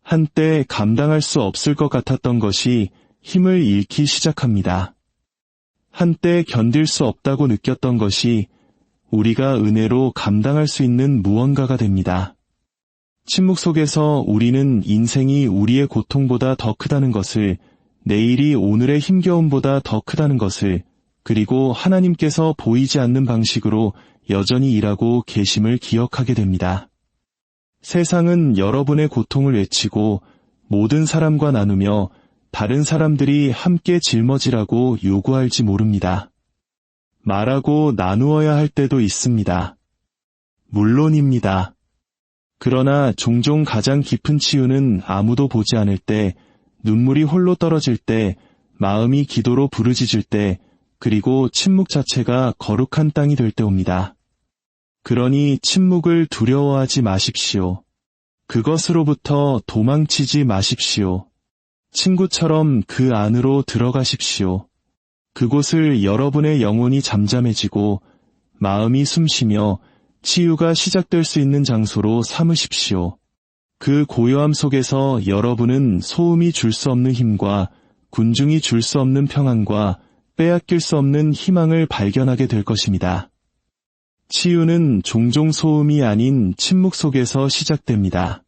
한때 감당할 수 없을 것 같았던 것이 힘을 잃기 시작합니다. 한때 견딜 수 없다고 느꼈던 것이 우리가 은혜로 감당할 수 있는 무언가가 됩니다. 침묵 속에서 우리는 인생이 우리의 고통보다 더 크다는 것을, 내일이 오늘의 힘겨움보다 더 크다는 것을, 그리고 하나님께서 보이지 않는 방식으로 여전히 일하고 계심을 기억하게 됩니다. 세상은 여러분의 고통을 외치고 모든 사람과 나누며 다른 사람들이 함께 짊어지라고 요구할지 모릅니다. 말하고 나누어야 할 때도 있습니다. 물론입니다. 그러나 종종 가장 깊은 치유는 아무도 보지 않을 때, 눈물이 홀로 떨어질 때, 마음이 기도로 부르짖을 때, 그리고 침묵 자체가 거룩한 땅이 될 때 옵니다. 그러니 침묵을 두려워하지 마십시오. 그것으로부터 도망치지 마십시오. 친구처럼 그 안으로 들어가십시오. 그곳을 여러분의 영혼이 잠잠해지고 마음이 숨쉬며 치유가 시작될 수 있는 장소로 삼으십시오. 그 고요함 속에서 여러분은 소음이 줄 수 없는 힘과 군중이 줄 수 없는 평안과 빼앗길 수 없는 희망을 발견하게 될 것입니다. 치유는 종종 소음이 아닌 침묵 속에서 시작됩니다.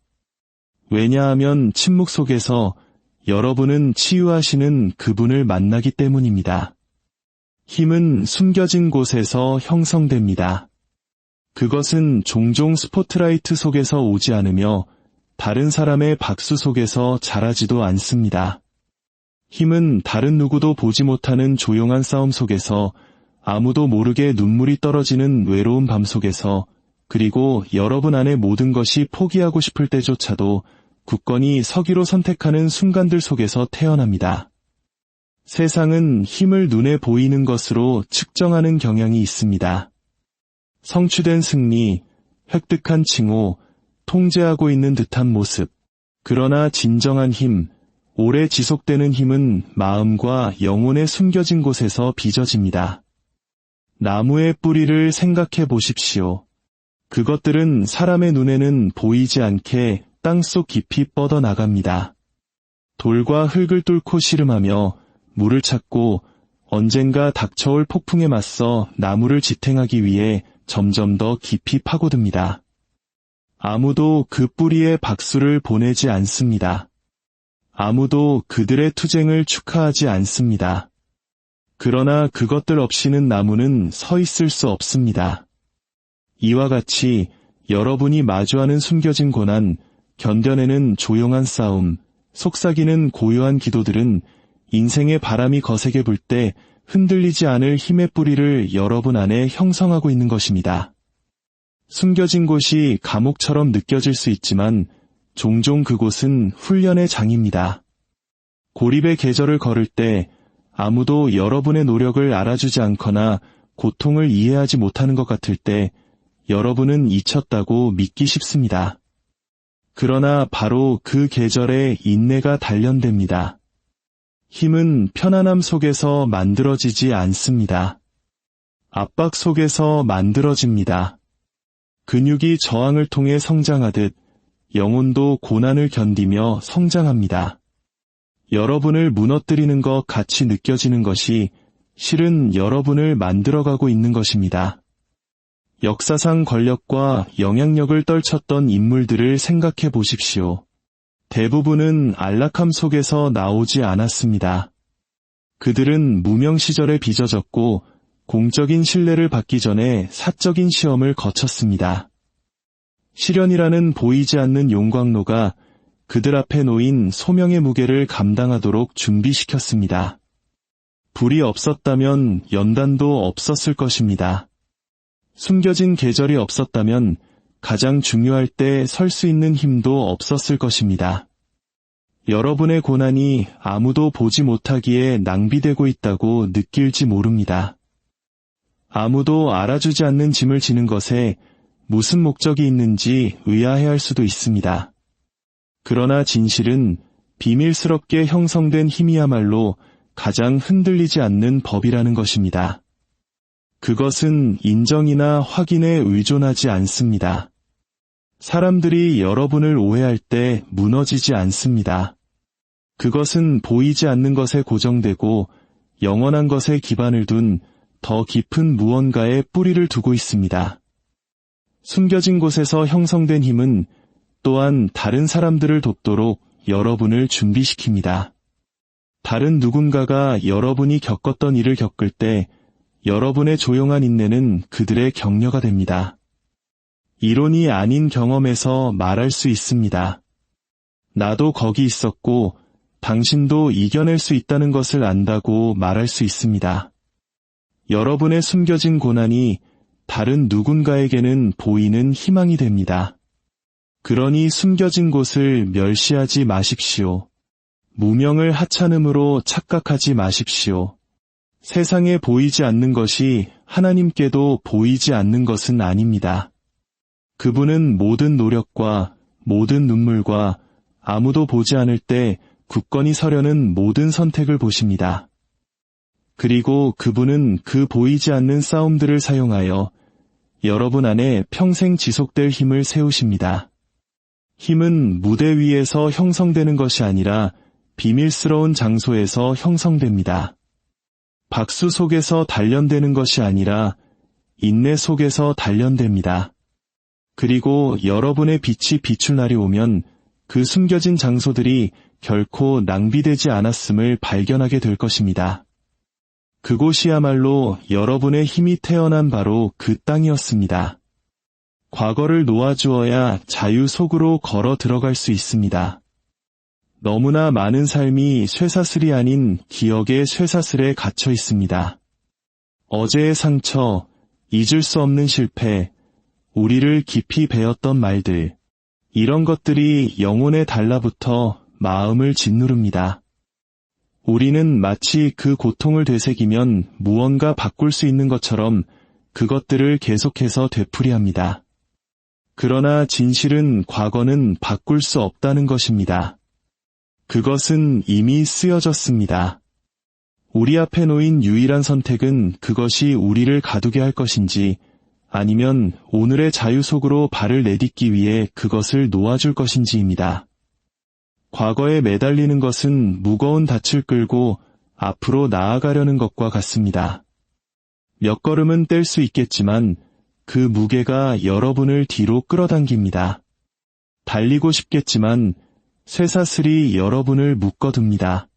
왜냐하면 침묵 속에서 여러분은 치유하시는 그분을 만나기 때문입니다. 힘은 숨겨진 곳에서 형성됩니다. 그것은 종종 스포트라이트 속에서 오지 않으며 다른 사람의 박수 속에서 자라지도 않습니다. 힘은 다른 누구도 보지 못하는 조용한 싸움 속에서, 아무도 모르게 눈물이 떨어지는 외로운 밤 속에서, 그리고 여러분 안의 모든 것이 포기하고 싶을 때조차도 굳건히 서기로 선택하는 순간들 속에서 태어납니다. 세상은 힘을 눈에 보이는 것으로 측정하는 경향이 있습니다. 성취된 승리, 획득한 칭호, 통제하고 있는 듯한 모습. 그러나 진정한 힘, 오래 지속되는 힘은 마음과 영혼의 숨겨진 곳에서 빚어집니다. 나무의 뿌리를 생각해 보십시오. 그것들은 사람의 눈에는 보이지 않게 땅속 깊이 뻗어나갑니다. 돌과 흙을 뚫고 씨름하며 물을 찾고 언젠가 닥쳐올 폭풍에 맞서 나무를 지탱하기 위해 점점 더 깊이 파고듭니다. 아무도 그 뿌리에 박수를 보내지 않습니다. 아무도 그들의 투쟁을 축하하지 않습니다. 그러나 그것들 없이는 나무는 서 있을 수 없습니다. 이와 같이 여러분이 마주하는 숨겨진 고난, 견뎌내는 조용한 싸움, 속삭이는 고요한 기도들은 인생의 바람이 거세게 불 때 흔들리지 않을 힘의 뿌리를 여러분 안에 형성하고 있는 것입니다. 숨겨진 곳이 감옥처럼 느껴질 수 있지만 종종 그곳은 훈련의 장입니다. 고립의 계절을 걸을 때 아무도 여러분의 노력을 알아주지 않거나 고통을 이해하지 못하는 것 같을 때 여러분은 잊혔다고 믿기 쉽습니다. 그러나 바로 그 계절에 인내가 단련됩니다. 힘은 편안함 속에서 만들어지지 않습니다. 압박 속에서 만들어집니다. 근육이 저항을 통해 성장하듯 영혼도 고난을 견디며 성장합니다. 여러분을 무너뜨리는 것 같이 느껴지는 것이 실은 여러분을 만들어가고 있는 것입니다. 역사상 권력과 영향력을 떨쳤던 인물들을 생각해 보십시오. 대부분은 안락함 속에서 나오지 않았습니다. 그들은 무명 시절에 빚어졌고 공적인 신뢰를 받기 전에 사적인 시험을 거쳤습니다. 시련이라는 보이지 않는 용광로가 그들 앞에 놓인 소명의 무게를 감당하도록 준비시켰습니다. 불이 없었다면 연단도 없었을 것입니다. 숨겨진 계절이 없었다면 가장 중요할 때 설 수 있는 힘도 없었을 것입니다. 여러분의 고난이 아무도 보지 못하기에 낭비되고 있다고 느낄지 모릅니다. 아무도 알아주지 않는 짐을 지는 것에 무슨 목적이 있는지 의아해할 수도 있습니다. 그러나 진실은 비밀스럽게 형성된 힘이야말로 가장 흔들리지 않는 법이라는 것입니다. 그것은 인정이나 확인에 의존하지 않습니다. 사람들이 여러분을 오해할 때 무너지지 않습니다. 그것은 보이지 않는 것에 고정되고 영원한 것에 기반을 둔 더 깊은 무언가에 뿌리를 두고 있습니다. 숨겨진 곳에서 형성된 힘은 또한 다른 사람들을 돕도록 여러분을 준비시킵니다. 다른 누군가가 여러분이 겪었던 일을 겪을 때 여러분의 조용한 인내는 그들의 격려가 됩니다. 이론이 아닌 경험에서 말할 수 있습니다. 나도 거기 있었고 당신도 이겨낼 수 있다는 것을 안다고 말할 수 있습니다. 여러분의 숨겨진 고난이 다른 누군가에게는 보이는 희망이 됩니다. 그러니 숨겨진 곳을 멸시하지 마십시오. 무명을 하찮음으로 착각하지 마십시오. 세상에 보이지 않는 것이 하나님께도 보이지 않는 것은 아닙니다. 그분은 모든 노력과 모든 눈물과 아무도 보지 않을 때 굳건히 서려는 모든 선택을 보십니다. 그리고 그분은 그 보이지 않는 싸움들을 사용하여 여러분 안에 평생 지속될 힘을 세우십니다. 힘은 무대 위에서 형성되는 것이 아니라 비밀스러운 장소에서 형성됩니다. 박수 속에서 단련되는 것이 아니라 인내 속에서 단련됩니다. 그리고 여러분의 빛이 비출 날이 오면 그 숨겨진 장소들이 결코 낭비되지 않았음을 발견하게 될 것입니다. 그곳이야말로 여러분의 힘이 태어난 바로 그 땅이었습니다. 과거를 놓아주어야 자유 속으로 걸어 들어갈 수 있습니다. 너무나 많은 삶이 쇠사슬이 아닌 기억의 쇠사슬에 갇혀 있습니다. 어제의 상처, 잊을 수 없는 실패, 우리를 깊이 베었던 말들, 이런 것들이 영혼에 달라붙어 마음을 짓누릅니다. 우리는 마치 그 고통을 되새기면 무언가 바꿀 수 있는 것처럼 그것들을 계속해서 되풀이합니다. 그러나 진실은 과거는 바꿀 수 없다는 것입니다. 그것은 이미 쓰여졌습니다. 우리 앞에 놓인 유일한 선택은 그것이 우리를 가두게 할 것인지 아니면 오늘의 자유 속으로 발을 내딛기 위해 그것을 놓아줄 것인지입니다. 과거에 매달리는 것은 무거운 닻을 끌고 앞으로 나아가려는 것과 같습니다. 몇 걸음은 뗄 수 있겠지만 그 무게가 여러분을 뒤로 끌어당깁니다. 달리고 싶겠지만 쇠사슬이 여러분을 묶어둡니다.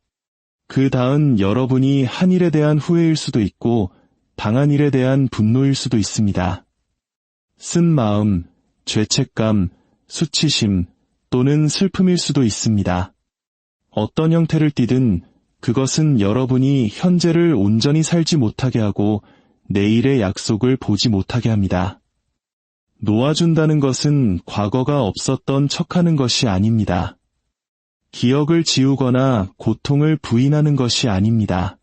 그 다음 여러분이 한 일에 대한 후회일 수도 있고 당한 일에 대한 분노일 수도 있습니다. 쓴 마음, 죄책감, 수치심 또는 슬픔일 수도 있습니다. 어떤 형태를 띠든 그것은 여러분이 현재를 온전히 살지 못하게 하고 내일의 약속을 보지 못하게 합니다. 놓아준다는 것은 과거가 없었던 척하는 것이 아닙니다. 기억을 지우거나 고통을 부인하는 것이 아닙니다.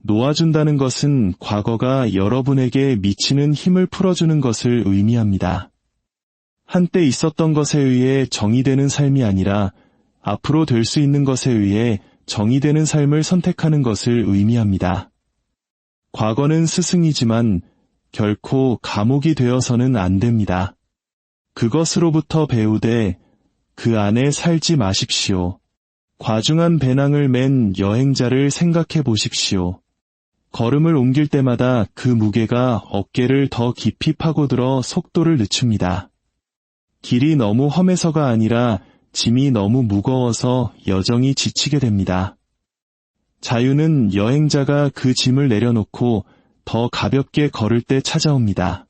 놓아준다는 것은 과거가 여러분에게 미치는 힘을 풀어주는 것을 의미합니다. 한때 있었던 것에 의해 정의되는 삶이 아니라 앞으로 될 수 있는 것에 의해 정의되는 삶을 선택하는 것을 의미합니다. 과거는 스승이지만 결코 감옥이 되어서는 안 됩니다. 그것으로부터 배우되 그 안에 살지 마십시오. 과중한 배낭을 맨 여행자를 생각해 보십시오. 걸음을 옮길 때마다 그 무게가 어깨를 더 깊이 파고들어 속도를 늦춥니다. 길이 너무 험해서가 아니라 짐이 너무 무거워서 여정이 지치게 됩니다. 자유는 여행자가 그 짐을 내려놓고 더 가볍게 걸을 때 찾아옵니다.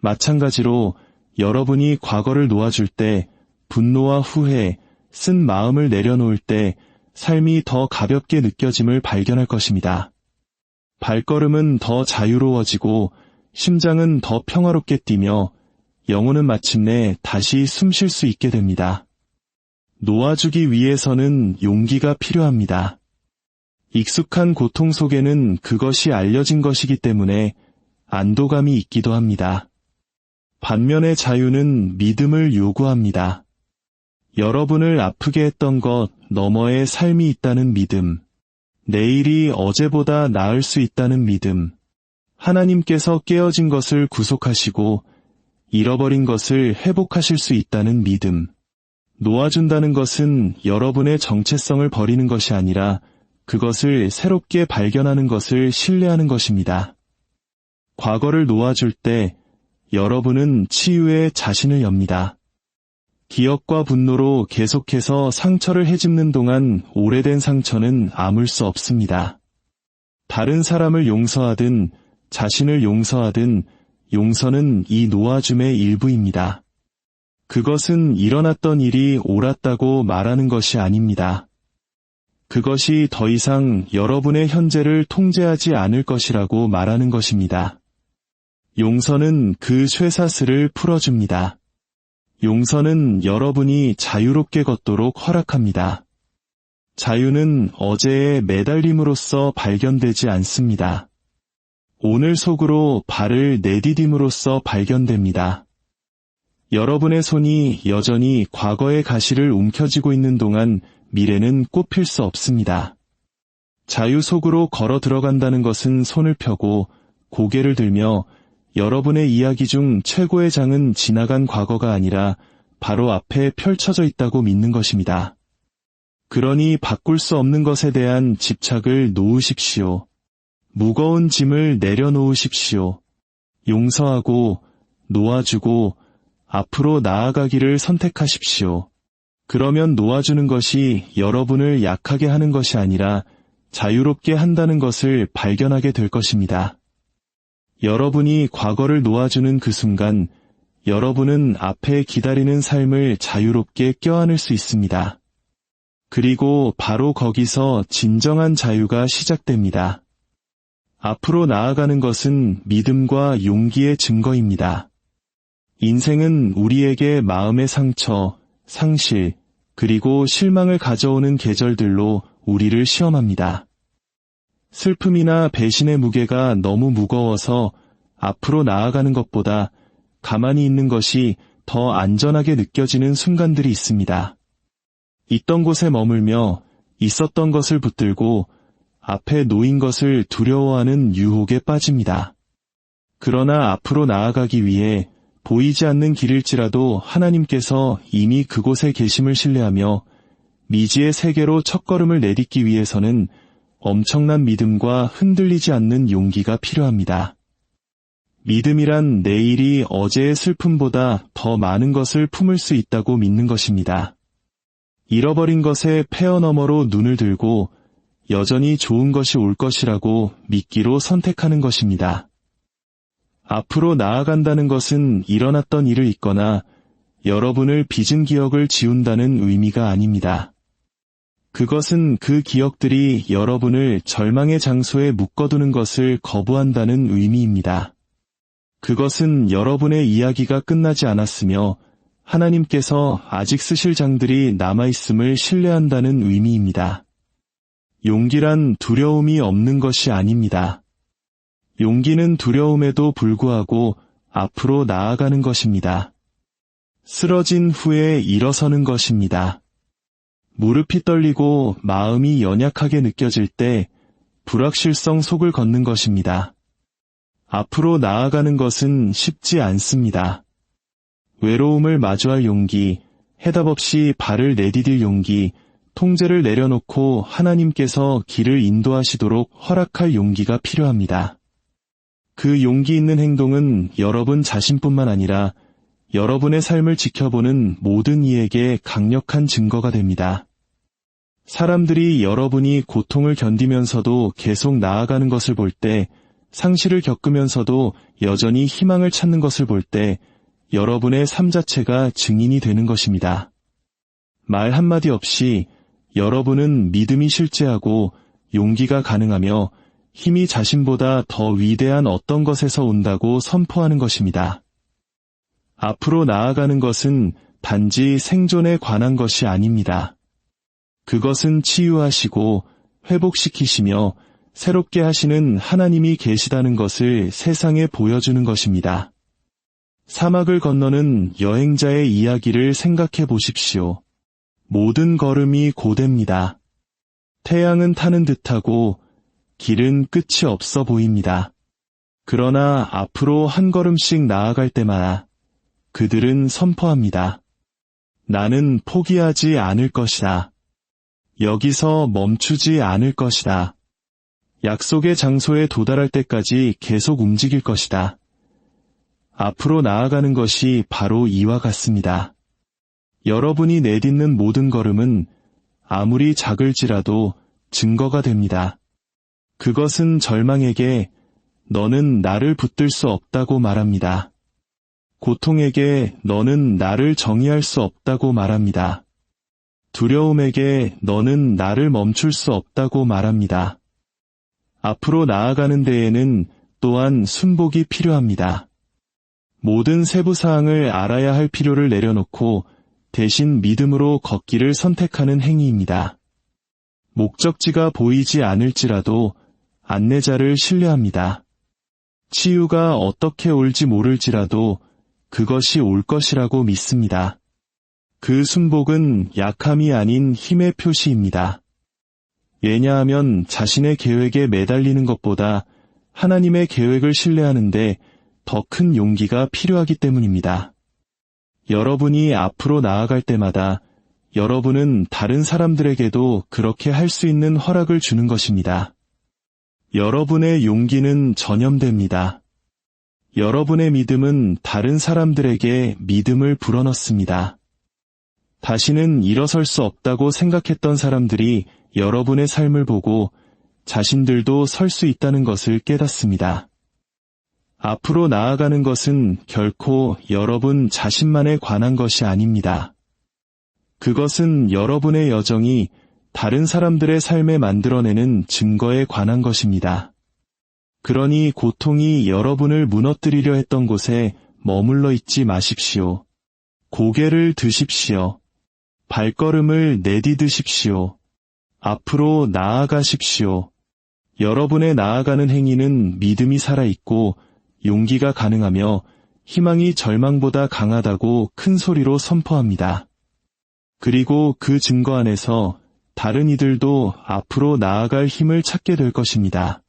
마찬가지로 여러분이 과거를 놓아줄 때 분노와 후회, 쓴 마음을 내려놓을 때 삶이 더 가볍게 느껴짐을 발견할 것입니다. 발걸음은 더 자유로워지고 심장은 더 평화롭게 뛰며 영혼은 마침내 다시 숨 쉴 수 있게 됩니다. 놓아주기 위해서는 용기가 필요합니다. 익숙한 고통 속에는 그것이 알려진 것이기 때문에 안도감이 있기도 합니다. 반면에 자유는 믿음을 요구합니다. 여러분을 아프게 했던 것 너머에 삶이 있다는 믿음, 내일이 어제보다 나을 수 있다는 믿음, 하나님께서 깨어진 것을 구속하시고 잃어버린 것을 회복하실 수 있다는 믿음. 놓아준다는 것은 여러분의 정체성을 버리는 것이 아니라 그것을 새롭게 발견하는 것을 신뢰하는 것입니다. 과거를 놓아줄 때 여러분은 치유에 자신을 엽니다. 기억과 분노로 계속해서 상처를 헤집는 동안 오래된 상처는 아물 수 없습니다. 다른 사람을 용서하든 자신을 용서하든 용서는 이 놓아줌의 일부입니다. 그것은 일어났던 일이 옳았다고 말하는 것이 아닙니다. 그것이 더 이상 여러분의 현재를 통제하지 않을 것이라고 말하는 것입니다. 용서는 그 쇠사슬을 풀어줍니다. 용서는 여러분이 자유롭게 걷도록 허락합니다. 자유는 어제의 매달림으로써 발견되지 않습니다. 오늘 속으로 발을 내디딤으로써 발견됩니다. 여러분의 손이 여전히 과거의 가시를 움켜쥐고 있는 동안 미래는 꽃필 수 없습니다. 자유 속으로 걸어 들어간다는 것은 손을 펴고 고개를 들며 여러분의 이야기 중 최고의 장은 지나간 과거가 아니라 바로 앞에 펼쳐져 있다고 믿는 것입니다. 그러니 바꿀 수 없는 것에 대한 집착을 놓으십시오. 무거운 짐을 내려놓으십시오. 용서하고 놓아주고 앞으로 나아가기를 선택하십시오. 그러면 놓아주는 것이 여러분을 약하게 하는 것이 아니라 자유롭게 한다는 것을 발견하게 될 것입니다. 여러분이 과거를 놓아주는 그 순간 여러분은 앞에 기다리는 삶을 자유롭게 껴안을 수 있습니다. 그리고 바로 거기서 진정한 자유가 시작됩니다. 앞으로 나아가는 것은 믿음과 용기의 증거입니다. 인생은 우리에게 마음의 상처, 상실, 그리고 실망을 가져오는 계절들로 우리를 시험합니다. 슬픔이나 배신의 무게가 너무 무거워서 앞으로 나아가는 것보다 가만히 있는 것이 더 안전하게 느껴지는 순간들이 있습니다. 있던 곳에 머물며 있었던 것을 붙들고 앞에 놓인 것을 두려워하는 유혹에 빠집니다. 그러나 앞으로 나아가기 위해 보이지 않는 길일지라도 하나님께서 이미 그곳에 계심을 신뢰하며 미지의 세계로 첫걸음을 내딛기 위해서는 엄청난 믿음과 흔들리지 않는 용기가 필요합니다. 믿음이란 내일이 어제의 슬픔보다 더 많은 것을 품을 수 있다고 믿는 것입니다. 잃어버린 것의 폐허 너머로 눈을 들고 여전히 좋은 것이 올 것이라고 믿기로 선택하는 것입니다. 앞으로 나아간다는 것은 일어났던 일을 잊거나 여러분을 빚은 기억을 지운다는 의미가 아닙니다. 그것은 그 기억들이 여러분을 절망의 장소에 묶어두는 것을 거부한다는 의미입니다. 그것은 여러분의 이야기가 끝나지 않았으며 하나님께서 아직 쓰실 장들이 남아있음을 신뢰한다는 의미입니다. 용기란 두려움이 없는 것이 아닙니다. 용기는 두려움에도 불구하고 앞으로 나아가는 것입니다. 쓰러진 후에 일어서는 것입니다. 무릎이 떨리고 마음이 연약하게 느껴질 때 불확실성 속을 걷는 것입니다. 앞으로 나아가는 것은 쉽지 않습니다. 외로움을 마주할 용기, 해답 없이 발을 내디딜 용기, 통제를 내려놓고 하나님께서 길을 인도하시도록 허락할 용기가 필요합니다. 그 용기 있는 행동은 여러분 자신뿐만 아니라 여러분의 삶을 지켜보는 모든 이에게 강력한 증거가 됩니다. 사람들이 여러분이 고통을 견디면서도 계속 나아가는 것을 볼 때, 상실을 겪으면서도 여전히 희망을 찾는 것을 볼 때, 여러분의 삶 자체가 증인이 되는 것입니다. 말 한마디 없이 여러분은 믿음이 실제하고 용기가 가능하며 힘이 자신보다 더 위대한 어떤 것에서 온다고 선포하는 것입니다. 앞으로 나아가는 것은 단지 생존에 관한 것이 아닙니다. 그것은 치유하시고 회복시키시며 새롭게 하시는 하나님이 계시다는 것을 세상에 보여주는 것입니다. 사막을 건너는 여행자의 이야기를 생각해 보십시오. 모든 걸음이 고됩니다. 태양은 타는 듯하고 길은 끝이 없어 보입니다. 그러나 앞으로 한 걸음씩 나아갈 때마다 그들은 선포합니다. 나는 포기하지 않을 것이다. 여기서 멈추지 않을 것이다. 약속의 장소에 도달할 때까지 계속 움직일 것이다. 앞으로 나아가는 것이 바로 이와 같습니다. 여러분이 내딛는 모든 걸음은 아무리 작을지라도 증거가 됩니다. 그것은 절망에게 너는 나를 붙들 수 없다고 말합니다. 고통에게 너는 나를 정의할 수 없다고 말합니다. 두려움에게 너는 나를 멈출 수 없다고 말합니다. 앞으로 나아가는 데에는 또한 순복이 필요합니다. 모든 세부사항을 알아야 할 필요를 내려놓고 대신 믿음으로 걷기를 선택하는 행위입니다. 목적지가 보이지 않을지라도 안내자를 신뢰합니다. 치유가 어떻게 올지 모를지라도 그것이 올 것이라고 믿습니다. 그 순복은 약함이 아닌 힘의 표시입니다. 왜냐하면 자신의 계획에 매달리는 것보다 하나님의 계획을 신뢰하는데 더 큰 용기가 필요하기 때문입니다. 여러분이 앞으로 나아갈 때마다 여러분은 다른 사람들에게도 그렇게 할 수 있는 허락을 주는 것입니다. 여러분의 용기는 전염됩니다. 여러분의 믿음은 다른 사람들에게 믿음을 불어넣습니다. 다시는 일어설 수 없다고 생각했던 사람들이 여러분의 삶을 보고 자신들도 설 수 있다는 것을 깨닫습니다. 앞으로 나아가는 것은 결코 여러분 자신만에 관한 것이 아닙니다. 그것은 여러분의 여정이 다른 사람들의 삶에 만들어내는 증거에 관한 것입니다. 그러니 고통이 여러분을 무너뜨리려 했던 곳에 머물러 있지 마십시오. 고개를 드십시오. 발걸음을 내디드십시오. 앞으로 나아가십시오. 여러분의 나아가는 행위는 믿음이 살아있고 용기가 가능하며 희망이 절망보다 강하다고 큰 소리로 선포합니다. 그리고 그 증거 안에서 다른 이들도 앞으로 나아갈 힘을 찾게 될 것입니다.